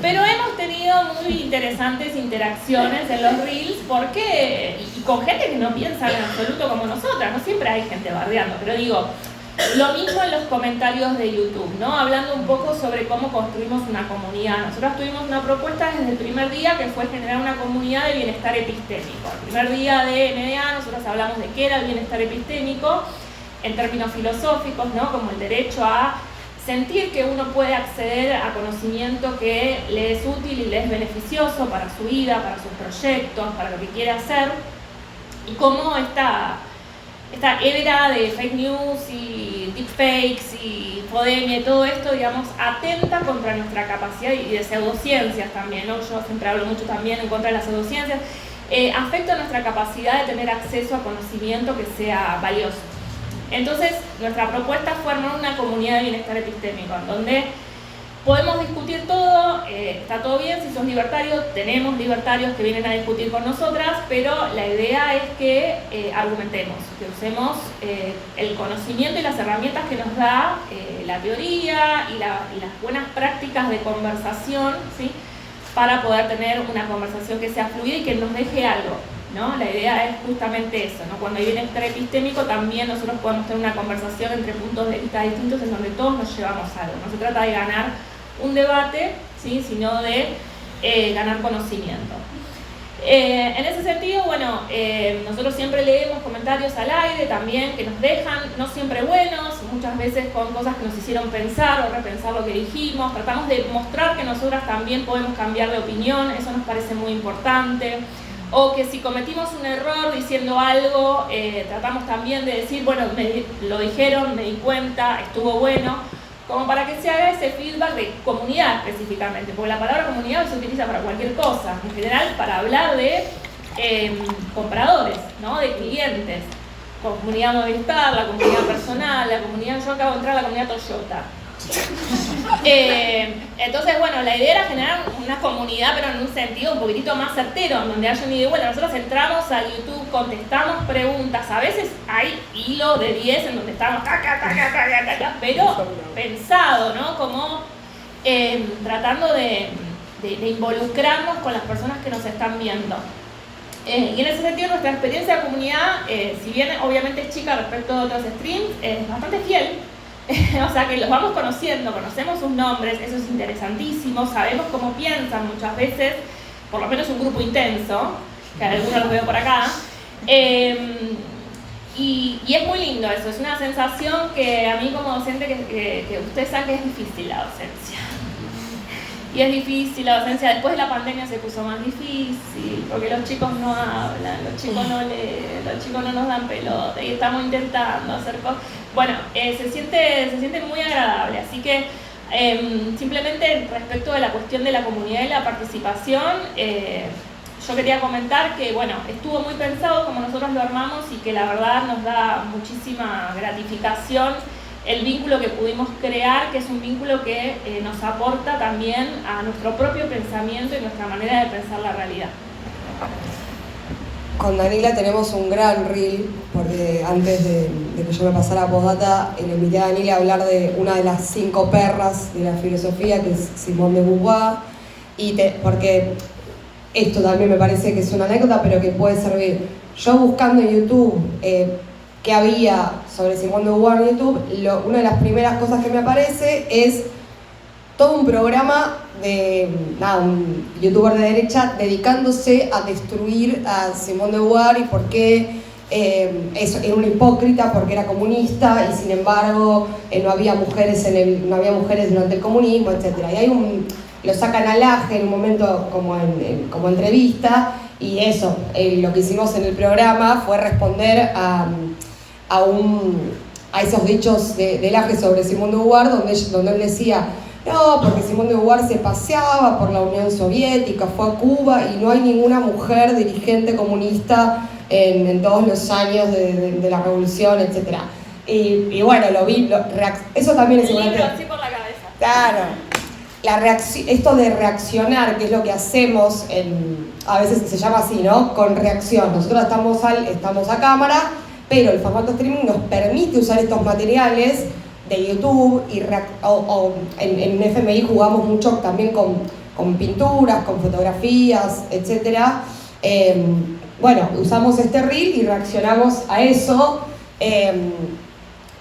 pero hemos tenido muy interesantes interacciones en los reels porque, y con gente que no piensa en absoluto como nosotras, no siempre hay gente bardeando, pero digo, lo mismo en los comentarios de YouTube, ¿no? Hablando un poco sobre cómo construimos una comunidad. Nosotros tuvimos una propuesta desde el primer día que fue generar una comunidad de bienestar epistémico. El primer día de NDA nosotros hablamos de qué era el bienestar epistémico en términos filosóficos, ¿no? Como el derecho a sentir que uno puede acceder a conocimiento que le es útil y le es beneficioso para su vida, para sus proyectos, para lo que quiere hacer, y cómo esta era de fake news y deepfakes y infodemia y todo esto, digamos, atenta contra nuestra capacidad, y de pseudociencias también, ¿no? Yo siempre hablo mucho también en contra de las pseudociencias, afecta nuestra capacidad de tener acceso a conocimiento que sea valioso. Entonces, nuestra propuesta fue armar una comunidad de bienestar epistémico, en donde podemos discutir todo, está todo bien, si sos libertario, tenemos libertarios que vienen a discutir con nosotras, pero la idea es que argumentemos, que usemos el conocimiento y las herramientas que nos da la teoría y las buenas prácticas de conversación, ¿sí? Para poder tener una conversación que sea fluida y que nos deje algo, ¿no? La idea es justamente eso, ¿no? Cuando hay bienestar epistémico también nosotros podemos tener una conversación entre puntos de vista distintos en donde todos nos llevamos algo. No se trata de ganar un debate, ¿sí? Sino de ganar conocimiento. En ese sentido, bueno, nosotros siempre leemos comentarios al aire también que nos dejan, no siempre buenos, muchas veces con cosas que nos hicieron pensar o repensar lo que dijimos. Tratamos de mostrar que nosotras también podemos cambiar de opinión, eso nos parece muy importante. O que si cometimos un error diciendo algo, tratamos también de decir, bueno, lo dijeron, me di cuenta, estuvo bueno, como para que se haga ese feedback de comunidad específicamente, porque la palabra comunidad se utiliza para cualquier cosa, en general para hablar de compradores, ¿no? De clientes, comunidad Movistar, la comunidad personal, la comunidad, yo acabo de entrar a la comunidad Toyota. Entonces, bueno, la idea era generar una comunidad, pero en un sentido un poquitito más certero, en donde haya un ida y vuelta. Nosotros entramos a YouTube, contestamos preguntas, a veces hay hilo de 10 en donde estamos pero pensado, ¿no? Como tratando de involucrarnos con las personas que nos están viendo. Y en ese sentido nuestra experiencia de comunidad, si bien obviamente es chica respecto a otros streams, es bastante fiel. O sea que los vamos conociendo, conocemos sus nombres, eso es interesantísimo, sabemos cómo piensan muchas veces, por lo menos un grupo intenso, que algunos los veo por acá, y es muy lindo eso, es una sensación que a mí como docente, que ustedes saben que es difícil la docencia. Y es difícil la docencia, después de la pandemia se puso más difícil, porque los chicos no hablan, los chicos no leen, los chicos no nos dan pelota, y estamos intentando hacer cosas. Bueno, se siente muy agradable, así que simplemente respecto de la cuestión de la comunidad y la participación, yo quería comentar que, bueno, estuvo muy pensado como nosotros lo armamos y que la verdad nos da muchísima gratificación el vínculo que pudimos crear, que es un vínculo que nos aporta también a nuestro propio pensamiento y nuestra manera de pensar la realidad. Con Danila tenemos un gran reel, porque antes de que yo me pasara a Postdata, le invité a Danila a hablar de una de las 5 perras de la filosofía, que es Simone de Beauvoir, porque esto también me parece que es una anécdota, pero que puede servir. Yo buscando en YouTube qué había sobre Simone de Beauvoir en YouTube, una de las primeras cosas que me aparece es todo un programa de un youtuber de derecha dedicándose a destruir a Simone de Beauvoir y por qué era una hipócrita, porque era comunista y sin embargo no había mujeres durante el comunismo, etc. Y hay lo sacan al aje en un momento como entrevista, y eso, lo que hicimos en el programa fue responder a esos dichos del aje sobre Simone de Beauvoir, donde él decía: no, porque Simone de Beauvoir se paseaba por la Unión Soviética, fue a Cuba y no hay ninguna mujer dirigente comunista en todos los años de la revolución, etc. Y bueno, eso también es importante. El libro así por la cabeza. Claro. Esto de reaccionar, que es lo que hacemos, a veces se llama así, ¿no? Con reacción. Nosotros estamos a cámara, pero el formato streaming nos permite usar estos materiales de YouTube, y en FMI jugamos mucho también con pinturas, con fotografías, etc. Bueno, usamos este reel y reaccionamos a eso.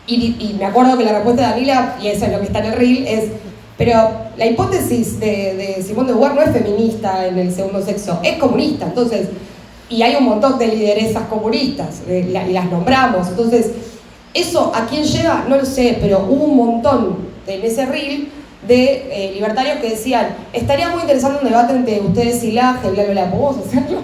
Y me acuerdo que la respuesta de Danila, y eso es lo que está en el reel, es: pero la hipótesis de Simone de Beauvoir no es feminista en el segundo sexo, es comunista. Entonces, y hay un montón de lideresas comunistas, y las nombramos. Entonces, ¿eso a quién lleva? No lo sé, pero hubo un montón en ese reel de libertarios que decían: estaría muy interesante un debate entre ustedes y Laje, bla, bla, bla. ¿Podemos hacerlo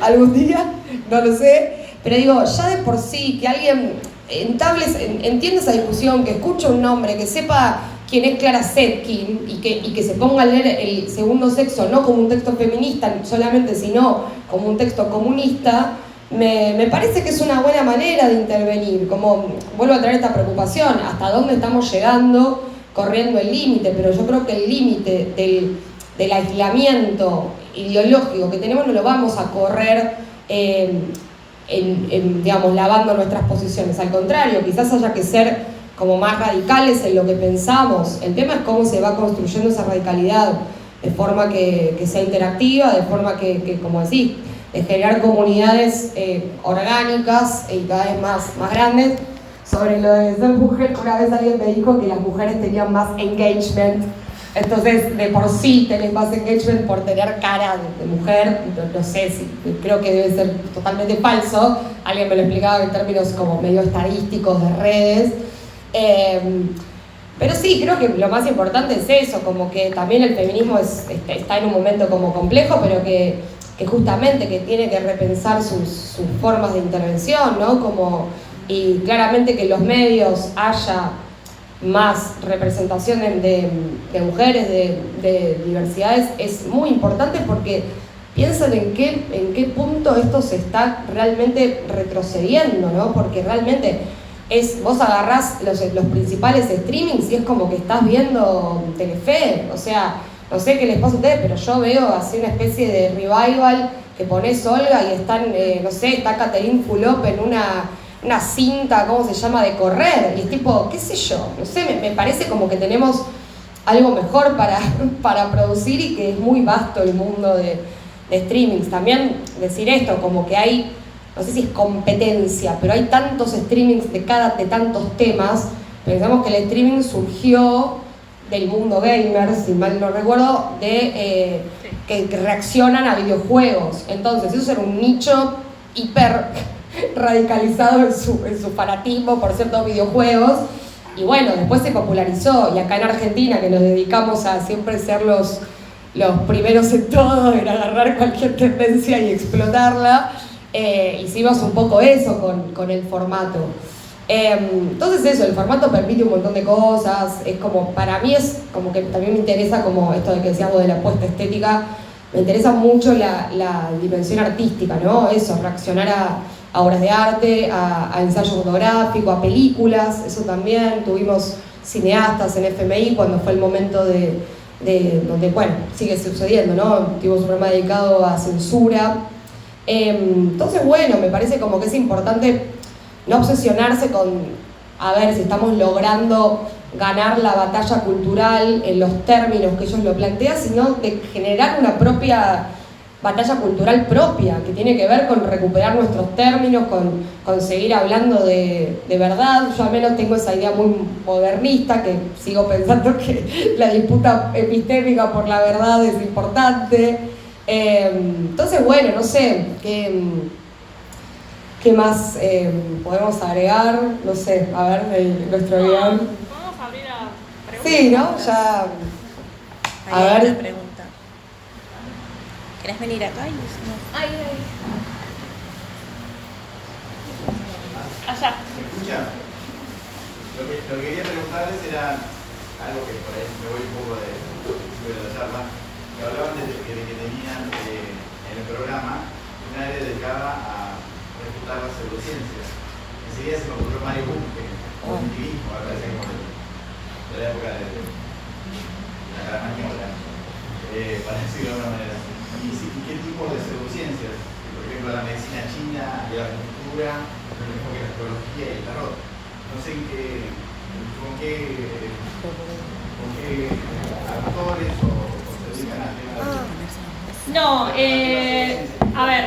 algún día? No lo sé. Pero digo, ya de por sí, que alguien entienda esa discusión, que escuche un nombre, que sepa quién es Clara Zetkin y que se ponga a leer el segundo sexo no como un texto feminista solamente, sino como un texto comunista, me parece que es una buena manera de intervenir. Como vuelvo a traer esta preocupación, hasta dónde estamos llegando corriendo el límite, pero yo creo que el límite del aislamiento ideológico que tenemos no lo vamos a correr digamos, lavando nuestras posiciones. Al contrario, quizás haya que ser como más radicales en lo que pensamos. El tema es cómo se va construyendo esa radicalidad de forma que sea interactiva, de forma que como decís, de generar comunidades orgánicas y cada vez más grandes. Sobre lo de ser mujer, una vez alguien me dijo que las mujeres tenían más engagement. Entonces, de por sí tenés más engagement por tener cara de mujer. No sé, creo que debe ser totalmente falso. Alguien me lo explicaba en términos como medio estadísticos de redes. Pero sí, creo que lo más importante es eso, como que también el feminismo está en un momento como complejo, pero que justamente que tiene que repensar sus formas de intervención, ¿no? Y claramente que en los medios haya más representación de mujeres, de diversidades, es muy importante, porque piensan en qué punto esto se está realmente retrocediendo, ¿no? Porque realmente vos agarrás los principales streamings y es como que estás viendo Telefe. O sea, no sé qué les pasa a ustedes, pero yo veo así una especie de revival que ponés Olga y están, no sé, está Catherine Fulop en una cinta, ¿cómo se llama?, de correr, y es tipo, qué sé yo, no sé, me parece como que tenemos algo mejor para producir, y que es muy vasto el mundo de streamings. También decir esto, como que hay, no sé si es competencia, pero hay tantos streamings de tantos temas. Pensamos que el streaming surgió del mundo gamer, si mal no recuerdo, que reaccionan a videojuegos. Entonces, eso era un nicho hiper radicalizado en su fanatismo por ciertos videojuegos, y bueno, después se popularizó. Y acá en Argentina, que nos dedicamos a siempre ser los primeros en todo, en agarrar cualquier tendencia y explotarla, hicimos un poco eso con el formato. Entonces eso, el formato permite un montón de cosas. Es como, para mí es como que también me interesa, como esto de que decíamos de la apuesta estética, me interesa mucho la dimensión artística, ¿no? Eso, reaccionar a obras de arte, a ensayo fotográfico, a películas. Eso también, tuvimos cineastas en FMI cuando fue el momento donde, bueno, sigue sucediendo, ¿no? Tuvimos un programa dedicado a censura. Entonces, bueno, me parece como que es importante no obsesionarse con a ver si estamos logrando ganar la batalla cultural en los términos que ellos lo plantean, sino de generar una propia batalla cultural propia, que tiene que ver con recuperar nuestros términos, con seguir hablando de verdad. Yo al menos tengo esa idea muy modernista, que sigo pensando que la disputa epistémica por la verdad es importante. Entonces, bueno, no sé, ¿qué más podemos agregar? No sé, a ver, nuestro guión. Podemos abrir a preguntas. Sí, ¿no? Ya. A Ahí hay ver. una pregunta. ¿Querés venir acá y decimos? Ahí. Allá. ¿Me escuchan? Lo que quería preguntarles era algo que por ahí me voy un poco de la charla, que hablaban de que tenían en el programa un área dedicada a refutar las pseudociencias. Enseguida se me ocurrió Mario Bunke, o el activismo, me parece como de la época de la Caramañola, para decirlo de alguna manera. ¿Y qué tipo de pseudociencias? Por ejemplo, la medicina china y la acupuntura, lo mismo que la astrología y el tarot. No sé en qué ¿Con qué actores o se dedican al tema de No, a ver.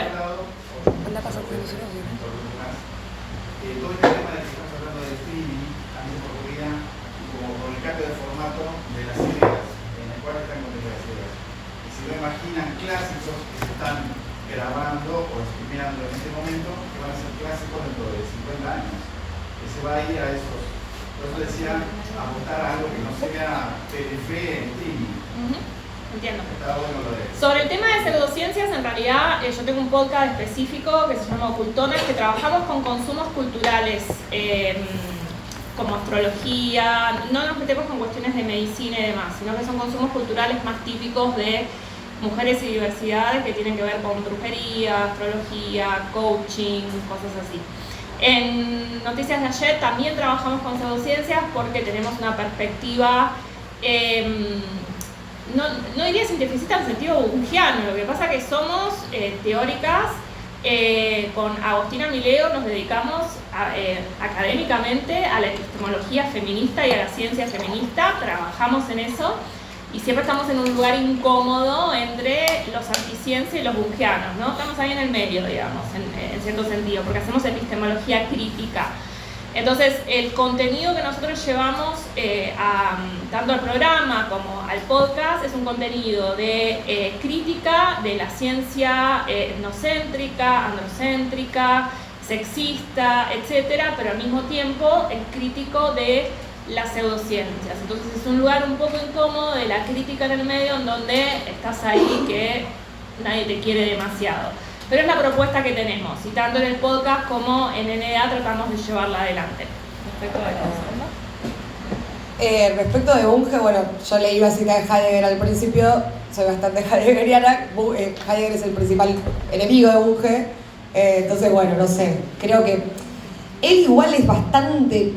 Todo este tema del que estamos hablando de streaming, a mí se me ocurría como con el cambio de formato de las ideas, en el cual están contenidas las ideas. Y si no imaginan clásicos que se están grabando o streameando en este momento, que van a ser clásicos dentro de 50 años, que se va a ir a esos. Por eso decía, apostar a algo que no sea Telefe en streaming. Entiendo. Está bueno lo de... Sobre el tema de pseudociencias, en realidad yo tengo un podcast específico que se llama Ocultones, que trabajamos con consumos culturales como astrología. No nos metemos con cuestiones de medicina y demás, sino que son consumos culturales más típicos de mujeres y diversidades, que tienen que ver con brujería, astrología, coaching, cosas así. En Noticias de Ayer también trabajamos con pseudociencias porque tenemos una perspectiva, no diría cientificista en sentido bungiano, lo que pasa es que somos teóricas. Con Agostina Mileo nos dedicamos académicamente a la epistemología feminista y a la ciencia feminista, trabajamos en eso y siempre estamos en un lugar incómodo entre los anticiencia y los bungianos, ¿no? Estamos ahí en el medio, digamos, en cierto sentido, porque hacemos epistemología crítica. Entonces, el contenido que nosotros llevamos tanto al programa como al podcast es un contenido de crítica de la ciencia etnocéntrica, androcéntrica, sexista, etcétera, pero al mismo tiempo es crítico de las pseudociencias. Entonces es un lugar un poco incómodo de la crítica en el medio, en donde estás ahí que nadie te quiere demasiado. Pero es la propuesta que tenemos, y tanto en el podcast como en NDA tratamos de llevarla adelante. Respecto de Bunge, bueno, yo leí la cita de Heidegger al principio, soy bastante heideggeriana. Heidegger es el principal enemigo de Bunge, entonces bueno, no sé, creo que él igual es bastante,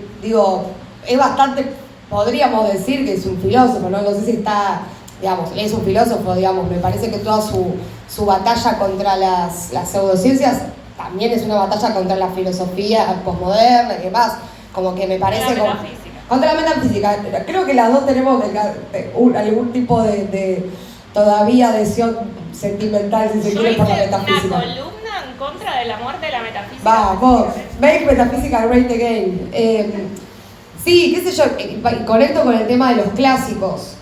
podríamos decir que es un filósofo, ¿no? No sé si está, digamos, él es un filósofo, digamos, me parece que toda su batalla contra las pseudociencias también es una batalla contra la filosofía posmoderna y demás, como que me parece... Contra la metafísica. Creo que las dos tenemos algún tipo de todavía adhesión sentimental, si se quiere, por la metafísica. Una columna en contra de la muerte de la metafísica. Vamos, make metafísica great again. Sí, qué sé yo, conecto con el tema de los clásicos.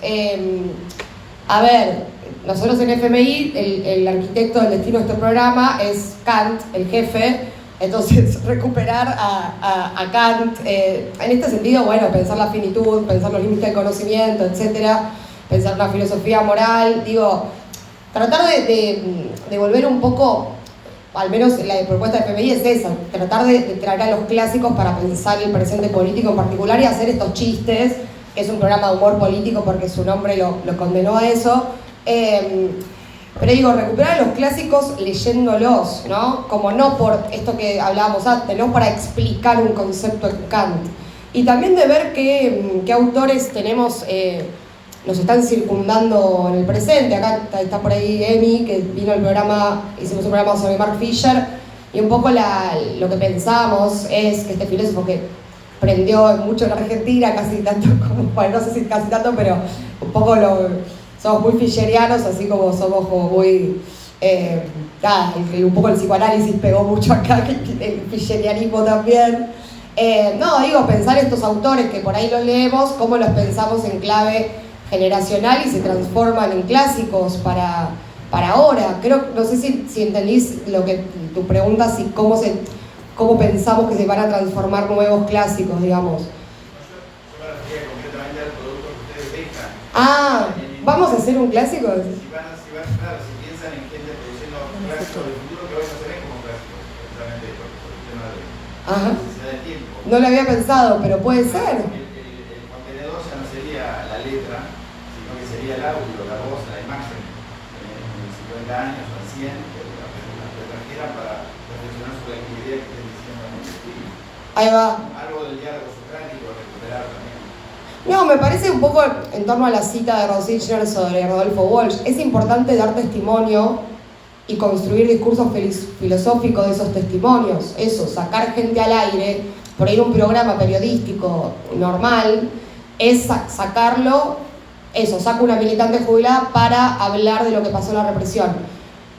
A ver, nosotros en FMI, el arquitecto del destino de este programa es Kant, el jefe. Entonces, recuperar a Kant, en este sentido, bueno, pensar la finitud, pensar los límites del conocimiento, etcétera, pensar una filosofía moral, tratar de volver un poco, al menos la propuesta de FMI es esa, tratar de traer a los clásicos para pensar el presente político en particular y hacer estos chistes, que es un programa de humor político porque su nombre lo condenó a eso. Pero recuperar a los clásicos leyéndolos, ¿no? Como no por esto que hablábamos antes, no para explicar un concepto en Kant. Y también de ver qué autores tenemos, nos están circundando en el presente. Acá está por ahí Emi, que vino al programa, hicimos un programa sobre Mark Fisher, y un poco lo que pensamos es que este filósofo que prendió mucho en la Argentina, casi tanto como, bueno, no sé si casi tanto, pero un poco somos muy fischerianos, así como somos como muy... un poco el psicoanálisis pegó mucho acá, el fischerianismo también. Pensar estos autores que por ahí los leemos, cómo los pensamos en clave generacional y se transforman en clásicos para ahora. No sé si entendís lo que tu pregunta, si cómo pensamos que se van a transformar nuevos clásicos, digamos. Yo me refería completamente al producto que ustedes dejan. ¿Vamos a hacer un clásico? Claro, si piensan en gente produciendo clásicos del futuro, que hoy no se ven como clásicos, precisamente por el tema de la necesidad del tiempo. No lo había pensado, pero puede ser. El contenedor ya no sería la letra, sino que sería el audio, la voz, la imagen. En 50 años o en 100, que la trajeran para reflexionar sobre la idea que estén diciendo en el estilo. Ahí va. Algo del diálogo socrático, recuperar también. No, me parece un poco en torno a la cita de Rosichner sobre Rodolfo Walsh. Es importante dar testimonio y construir discursos filosóficos de esos testimonios. Eso, sacar gente al aire, por ahí un programa periodístico normal, es sacarlo, saco una militante jubilada para hablar de lo que pasó en la represión.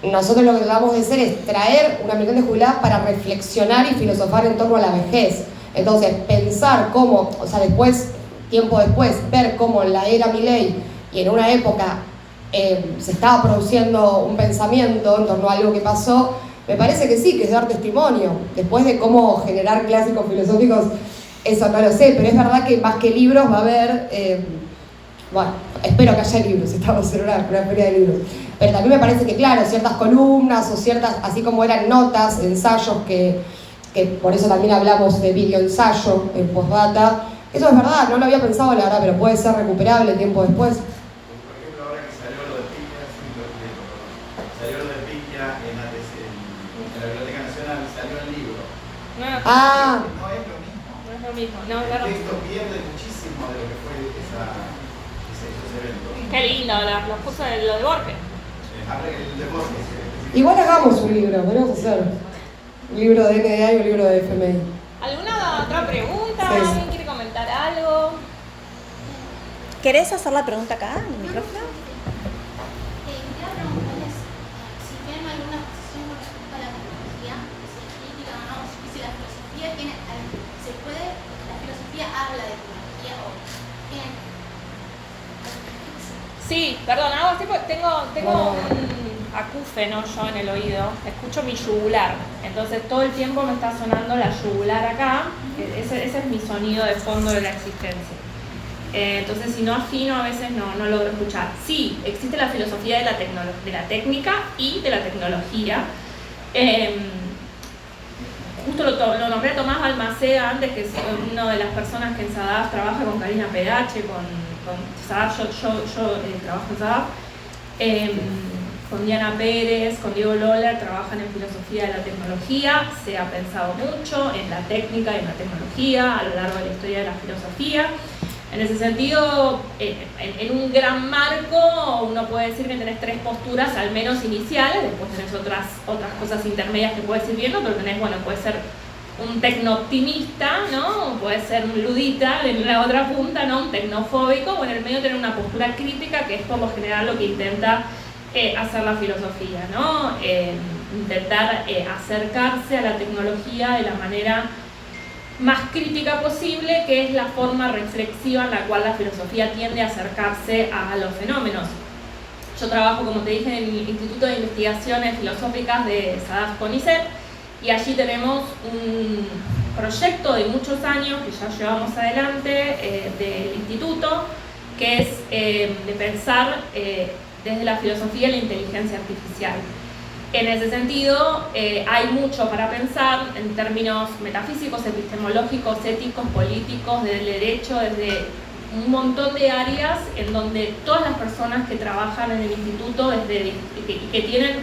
Nosotros lo que tratamos de hacer es traer una militante jubilada para reflexionar y filosofar en torno a la vejez. Entonces, pensar cómo, después, tiempo después, ver cómo en la era Milei y en una época se estaba produciendo un pensamiento en torno a algo que pasó, me parece que sí, que es dar testimonio. Después de cómo generar clásicos filosóficos, eso no lo sé, pero es verdad que más que libros va a haber, bueno, espero que haya libros, estamos en una feria de libros, pero también me parece que, claro, ciertas columnas o ciertas, así como eran notas, ensayos, que por eso también hablamos de videoensayo en postdata, eso es verdad, no lo había pensado la verdad, pero puede ser recuperable tiempo después. Por ejemplo, ahora que salió lo de Piña, salió lo de Piña en la Biblioteca Nacional, salió el libro. No, no es lo mismo. no es lo mismo, no, El claro. texto pierde muchísimo de lo que fue esos eventos. Qué lindo, los puso en lo de Borges. Habla el de Borges. Igual hagamos un libro, podemos hacer un libro de NDA y un libro de FMI. ¿Alguna otra pregunta? Sí. ¿Alguien quiere comentar algo? ¿Querés hacer la pregunta acá, en el micrófono? Quería preguntarles si tienen alguna posición con respecto a la tecnología, si es crítica o no, si la filosofía tiene, la filosofía habla de tecnología o tiene. Sí, perdón, hago así porque tengo un acúfeno yo en el oído, escucho mi yugular, entonces todo el tiempo me está sonando la yugular acá, ese es mi sonido de fondo de la existencia. Entonces si no afino a veces no logro escuchar. Sí, existe la filosofía de la técnica y de la tecnología. Justo lo nombré a Tomás Balmaceda antes, que es una de las personas que en SADAF trabaja con Karina Pedache, con SADAF, yo trabajo en SADAF, con Diana Pérez, con Diego Loller, trabajan en filosofía de la tecnología. Se ha pensado mucho en la técnica y en la tecnología a lo largo de la historia de la filosofía. En ese sentido, en un gran marco, uno puede decir que tenés tres posturas, al menos iniciales, después tenés otras cosas intermedias que puedes ir viendo, pero tenés, puede ser un tecno-optimista, ¿no? Puede ser un ludita en la otra punta, ¿no? Un tecnofóbico, o en el medio tener una postura crítica, que es por lo general lo que intenta hacer la filosofía, ¿no? Intentar acercarse a la tecnología de la manera más crítica posible, que es la forma reflexiva en la cual la filosofía tiende a acercarse a los fenómenos. Yo trabajo, como te dije, en el Instituto de Investigaciones Filosóficas de SADAF CONICET, y allí tenemos un proyecto de muchos años que ya llevamos adelante del instituto, que es de pensar desde la filosofía la inteligencia artificial. En ese sentido, hay mucho para pensar en términos metafísicos, epistemológicos, éticos, políticos, del derecho, desde un montón de áreas en donde todas las personas que trabajan en el instituto que tienen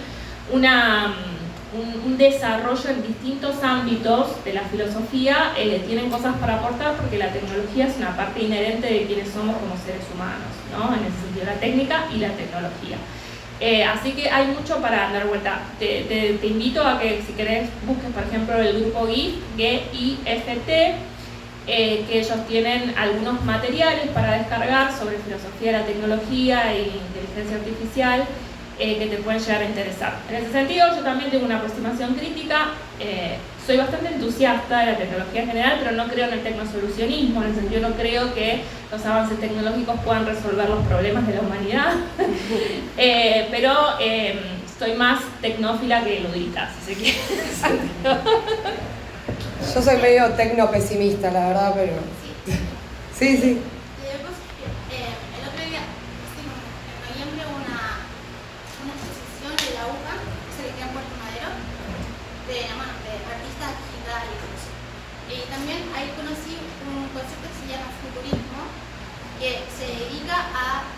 un desarrollo en distintos ámbitos de la filosofía tienen cosas para aportar, porque la tecnología es una parte inherente de quienes somos como seres humanos, ¿no? En ese sentido, la técnica y la tecnología. Así que hay mucho para dar vuelta. Te invito a que, si querés, busques, por ejemplo, el grupo GIFT, que ellos tienen algunos materiales para descargar sobre filosofía de la tecnología e inteligencia artificial, que te pueden llegar a interesar. En ese sentido, yo también tengo una aproximación crítica. Soy bastante entusiasta de la tecnología en general, pero no creo en el tecnosolucionismo. En el sentido, no creo que los avances tecnológicos puedan resolver los problemas de la humanidad. Pero soy más tecnófila que erudita, si se quiere. Yo soy medio tecno-pesimista, la verdad, pero... Sí, sí. El otro día, en noviembre, una exposición de la UCA, que se le queda en Puerto Madero, de artistas digitales. Y también ahí conocí un concepto que se llama futurismo, que se dedica a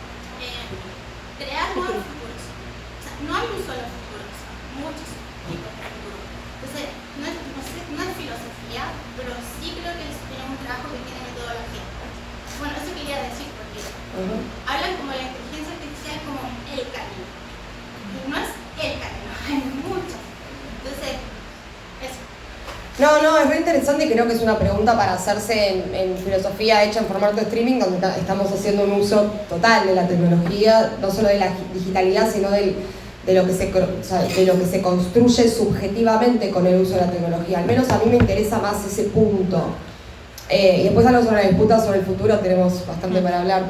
crear nuevos futuros. O sea, no hay un solo futuro, son muchos tipos de futuros. Entonces, no es filosofía, pero sí creo que es un trabajo que tiene metodología. Bueno, eso quería decir, porque hablan como la inteligencia artificial como el camino. Y no es el camino, hay muchos. Entonces, eso. No, es re interesante y creo que es una pregunta para hacerse en filosofía hecha en formato de streaming, donde estamos haciendo un uso total de la tecnología, no solo de la digitalidad, sino de lo que se construye subjetivamente con el uso de la tecnología. Al menos a mí me interesa más ese punto. Y después algo sobre la disputa sobre el futuro, tenemos bastante para hablar,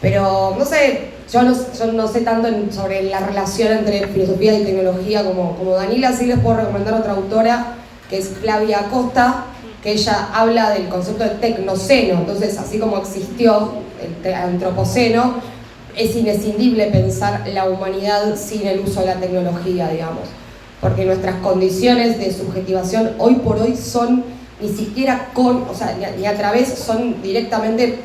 pero no sé, yo no sé tanto sobre la relación entre filosofía y tecnología como Daniela. Sí les puedo recomendar otra autora, que es Flavia Acosta, que ella habla del concepto de tecnoceno. Entonces, así como existió el antropoceno, es inescindible pensar la humanidad sin el uso de la tecnología, digamos, porque nuestras condiciones de subjetivación hoy por hoy son ni siquiera ni a través, son directamente,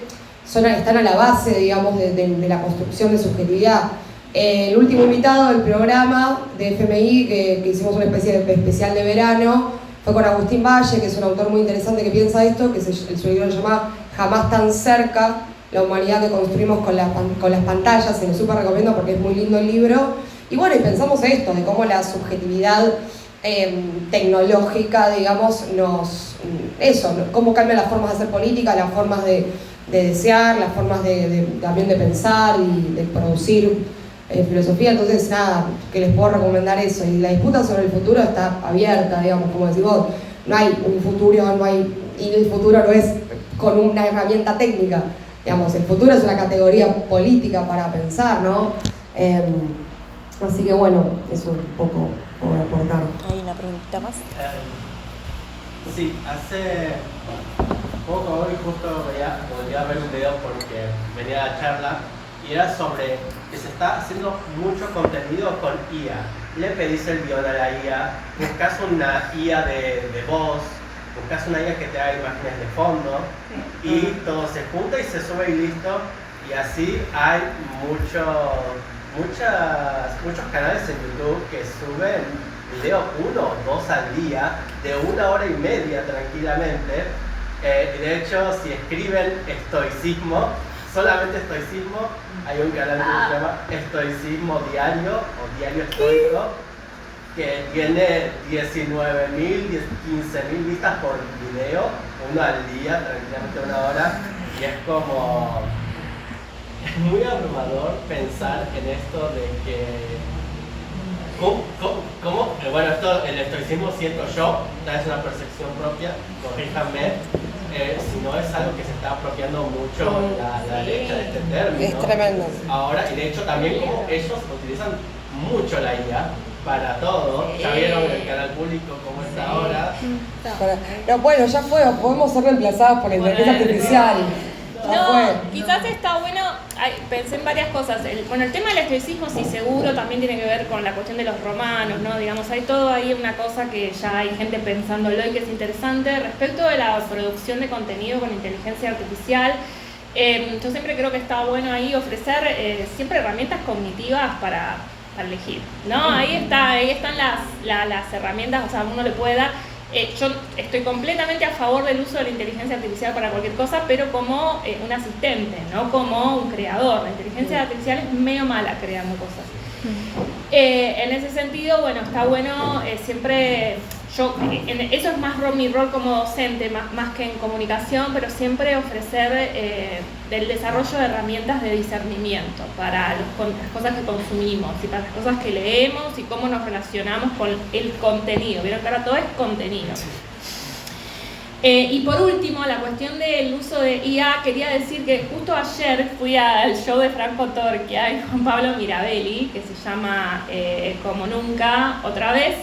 están a la base, digamos, de la construcción de subjetividad. El último invitado del programa de FMI, que hicimos una especie de especial de verano, fue con Agustín Valle, que es un autor muy interesante que piensa esto, que su libro se llama Jamás tan cerca, la humanidad que construimos con las pantallas. Se lo súper recomiendo porque es muy lindo el libro. Y bueno, y pensamos esto, de cómo la subjetividad tecnológica, digamos, cómo cambia las formas de hacer política, las formas de desear, las formas también de pensar y de producir filosofía. Entonces, nada, que les puedo recomendar eso. Y la disputa sobre el futuro está abierta, digamos, como decís vos. No hay un futuro, y el futuro no es con una herramienta técnica. Digamos, el futuro es una categoría política para pensar, ¿no? Así que bueno, eso un poco por aportar. ¿Hay una preguntita más? Sí, hace poco hoy justo volví a ver un video porque venía a la charla y era sobre que se está haciendo mucho contenido con IA. Le pedís el guión a la IA, buscas una IA de voz, buscas una IA que te haga imágenes de fondo y todo se junta y se sube y listo. Y así hay muchos canales en YouTube que suben video 1 o 2 al día de 1 hora y media tranquilamente. Y de hecho, si escriben estoicismo, solamente estoicismo, hay un canal que se llama Estoicismo Diario o Diario Estoico, que tiene 19.000, 15.000 vistas por video, 1 al día, tranquilamente 1 hora, y es como... Es muy abrumador pensar en esto de que... Bueno, esto, el estoicismo siento yo, es una percepción propia, corríjanme, si no es algo que se está apropiando mucho la derecha de este término. Es tremendo. Ahora, y de hecho también como ellos utilizan mucho la IA para todo. Ya vieron el canal público cómo está ahora. No, bueno, ya fue, podemos ser reemplazados por la inteligencia artificial. No, quizás está bueno, pensé en varias cosas. El tema del estoicismo sí seguro también tiene que ver con la cuestión de los romanos, ¿no? Digamos, hay todo ahí una cosa que ya hay gente pensándolo y que es interesante. Respecto de la producción de contenido con inteligencia artificial, yo siempre creo que está bueno ahí ofrecer siempre herramientas cognitivas para elegir, ¿no? Ahí están las herramientas, o sea, uno le puede dar. Yo estoy completamente a favor del uso de la inteligencia artificial para cualquier cosa, pero como un asistente, no como un creador. La inteligencia artificial es medio mala creando cosas. En ese sentido, bueno, está bueno siempre... eso es más mi rol como docente, más que en comunicación, pero siempre ofrecer el desarrollo de herramientas de discernimiento para las cosas que consumimos y para las cosas que leemos y cómo nos relacionamos con el contenido. Vieron que ahora todo es contenido. Y por último, la cuestión del uso de IA, quería decir que justo ayer fui al show de Franco Torquia y Juan Pablo Mirabelli, que se llama Como Nunca, otra vez,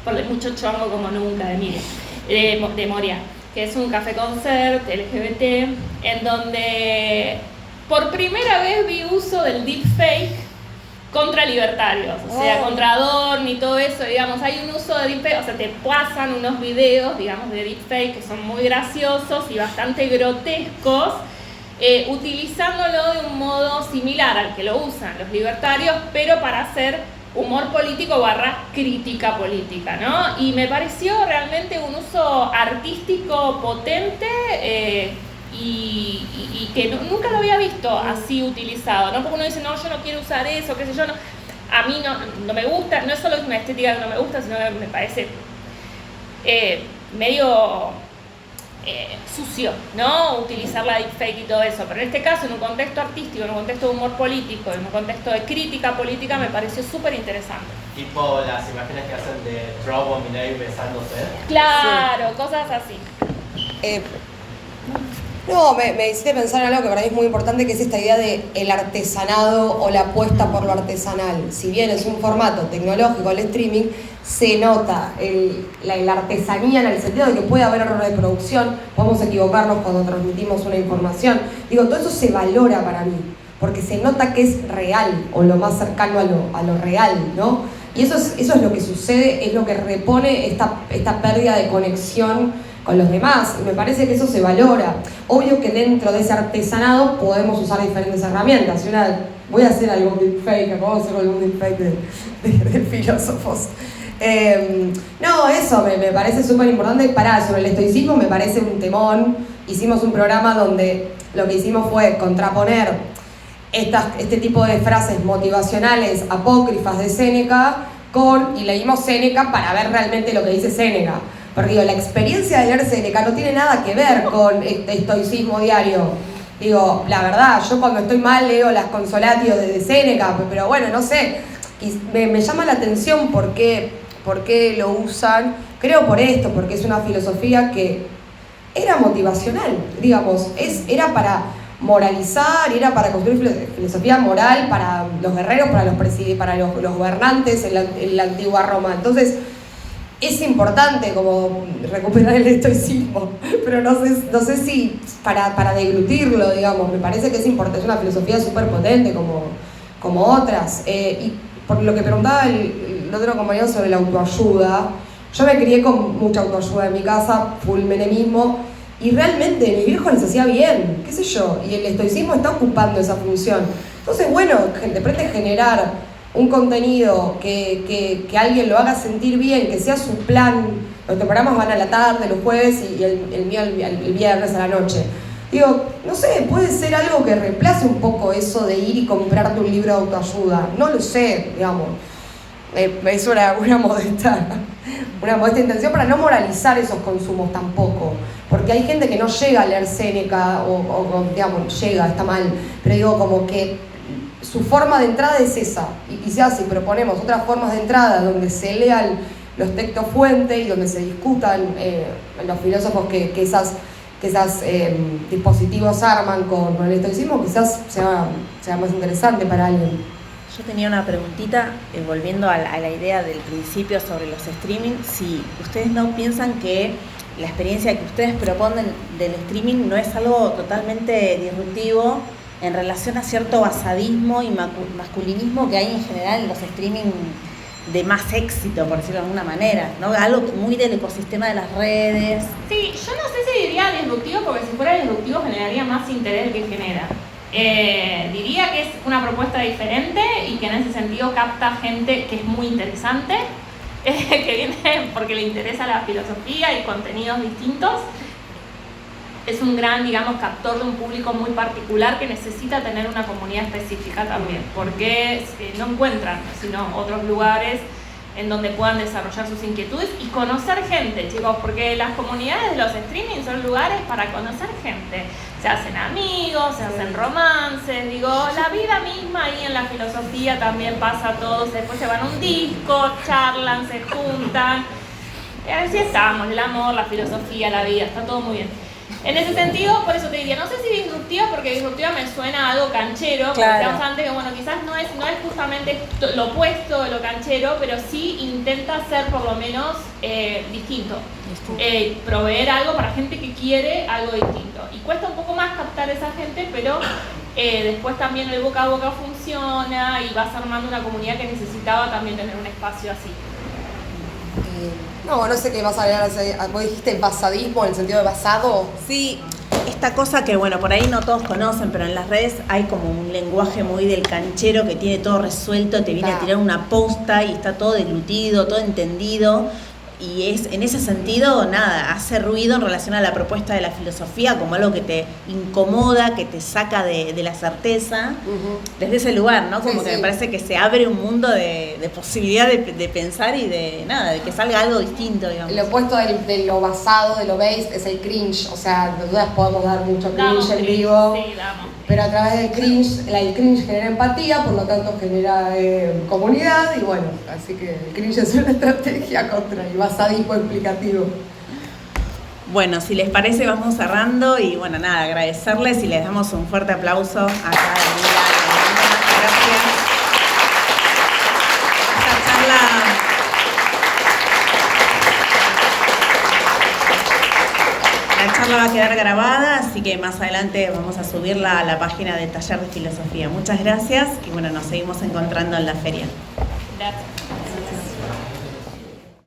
por mucho chongo como nunca de Moria, que es un café concert LGBT en donde por primera vez vi uso del deepfake contra libertarios, o sea, contra Adorno y todo eso, digamos, hay un uso de deepfake, o sea, te pasan unos videos, digamos, de deepfake que son muy graciosos y bastante grotescos, utilizándolo de un modo similar al que lo usan los libertarios, pero para hacer humor político / crítica política, ¿no? Y me pareció realmente un uso artístico potente y que nunca lo había visto así utilizado, ¿no? Porque uno dice, no, yo no quiero usar eso, qué sé yo, no. A mí no me gusta, no es solo una estética que no me gusta, sino que me parece medio sucio, ¿no? Utilizar la deepfake y todo eso, pero en este caso, en un contexto artístico, en un contexto de humor político, en un contexto de crítica política, me pareció súper interesante. Tipo las imágenes que hacen de Trump o Milei besándose. Claro, cosas así. No, me hiciste pensar en algo que para mí es muy importante, que es esta idea de el artesanado o la apuesta por lo artesanal. Si bien es un formato tecnológico, el streaming, se nota la artesanía en el sentido de que puede haber errores de producción, podemos equivocarnos cuando transmitimos una información. Digo, todo eso se valora para mí, porque se nota que es real, o lo más cercano a lo real, ¿no? Y eso es lo que sucede, es lo que repone esta pérdida de conexión con los demás, y me parece que eso se valora. Obvio que dentro de ese artesanado podemos usar diferentes herramientas. Voy a hacer algún deepfake, acabo de hacer algún deepfake de filósofos. No, eso me parece súper importante. Sobre el estoicismo me parece un temón. Hicimos un programa donde lo que hicimos fue contraponer este tipo de frases motivacionales apócrifas de Séneca y leímos Séneca para ver realmente lo que dice Séneca. Porque digo, la experiencia de leer Séneca no tiene nada que ver con este estoicismo diario. Digo, la verdad, yo cuando estoy mal leo las Consolatio de Séneca, pero bueno, no sé, me llama la atención por qué lo usan. Creo por esto, porque es una filosofía que era motivacional, digamos, era para moralizar, era para construir filosofía moral para los guerreros, para los gobernantes en la antigua Roma. Entonces, es importante como recuperar el estoicismo, pero no sé si para deglutirlo, digamos, me parece que es importante, es una filosofía súper potente como otras. Y por lo que preguntaba el otro compañero sobre la autoayuda, yo me crié con mucha autoayuda en mi casa, full menemismo, y realmente mis viejos les hacía bien, qué sé yo, y el estoicismo está ocupando esa función. Entonces, bueno, de repente generar un contenido que alguien lo haga sentir bien, que sea su plan. Los programas van a la tarde, los jueves, y el mío el viernes a la noche. Digo, no sé, puede ser algo que reemplace un poco eso de ir y comprarte un libro de autoayuda. No lo sé, digamos. Es una modesta intención para no moralizar esos consumos tampoco. Porque hay gente que no llega a leer Séneca, o digamos, está mal, pero digo, como que su forma de entrada es esa, y quizás si proponemos otras formas de entrada donde se lean los textos fuente y donde se discutan los filósofos que esos dispositivos arman con el estoicismo, quizás sea más interesante para alguien. Yo tenía una preguntita, volviendo a la idea del principio sobre los streaming, si ustedes no piensan que la experiencia que ustedes proponen del streaming no es algo totalmente disruptivo en relación a cierto basadismo y masculinismo que hay en general en los streaming de más éxito, por decirlo de alguna manera, ¿no? Algo muy del ecosistema de las redes. Sí, yo no sé si diría disruptivo, porque si fuera disruptivo generaría más interés del que genera. Diría que es una propuesta diferente y que en ese sentido capta gente que es muy interesante, que viene porque le interesa la filosofía y contenidos distintos. Es un gran, digamos, captor de un público muy particular que necesita tener una comunidad específica también, porque no encuentran sino otros lugares en donde puedan desarrollar sus inquietudes y conocer gente, chicos, porque las comunidades de los streaming son lugares para conocer gente. Se hacen amigos, se hacen romances, digo, la vida misma ahí en la filosofía también pasa todo, después se van a un disco, charlan, se juntan, y así estamos, el amor, la filosofía, la vida, está todo muy bien. En ese sentido, por eso te diría, no sé si disruptiva, porque disruptiva me suena a algo canchero, como decíamos antes, que bueno, quizás no es justamente lo opuesto de lo canchero, pero sí intenta ser por lo menos distinto. Proveer algo para gente que quiere algo distinto. Y cuesta un poco más captar a esa gente, pero después también el boca a boca funciona y vas armando una comunidad que necesitaba también tener un espacio así. No sé qué vas a agregar. Vos dijiste basadismo en el sentido de basado. Sí, esta cosa que, bueno, por ahí no todos conocen, pero en las redes hay como un lenguaje muy del canchero que tiene todo resuelto, te viene a tirar una posta y está todo deglutido, todo entendido. y es en ese sentido, nada, hace ruido en relación a la propuesta de la filosofía como algo que te incomoda, que te saca de la certeza, desde ese lugar, ¿no? Como que me parece que se abre un mundo de posibilidad de pensar y de nada, de que salga algo distinto, digamos. El opuesto de lo basado, de lo based, es el cringe. O sea, de dudas podemos dar mucho cringe en vivo. Sí, damos. Pero a través del cringe, el cringe genera empatía, por lo tanto genera comunidad, y bueno, así que el cringe es una estrategia contra el basadismo explicativo. Bueno, si les parece vamos cerrando y bueno, nada, agradecerles y les damos un fuerte aplauso a cada una. Gracias. La charla va a quedar grabada, así que más adelante vamos a subirla a la página del Taller de Filosofía. Muchas gracias y bueno, nos seguimos encontrando en la feria. Gracias.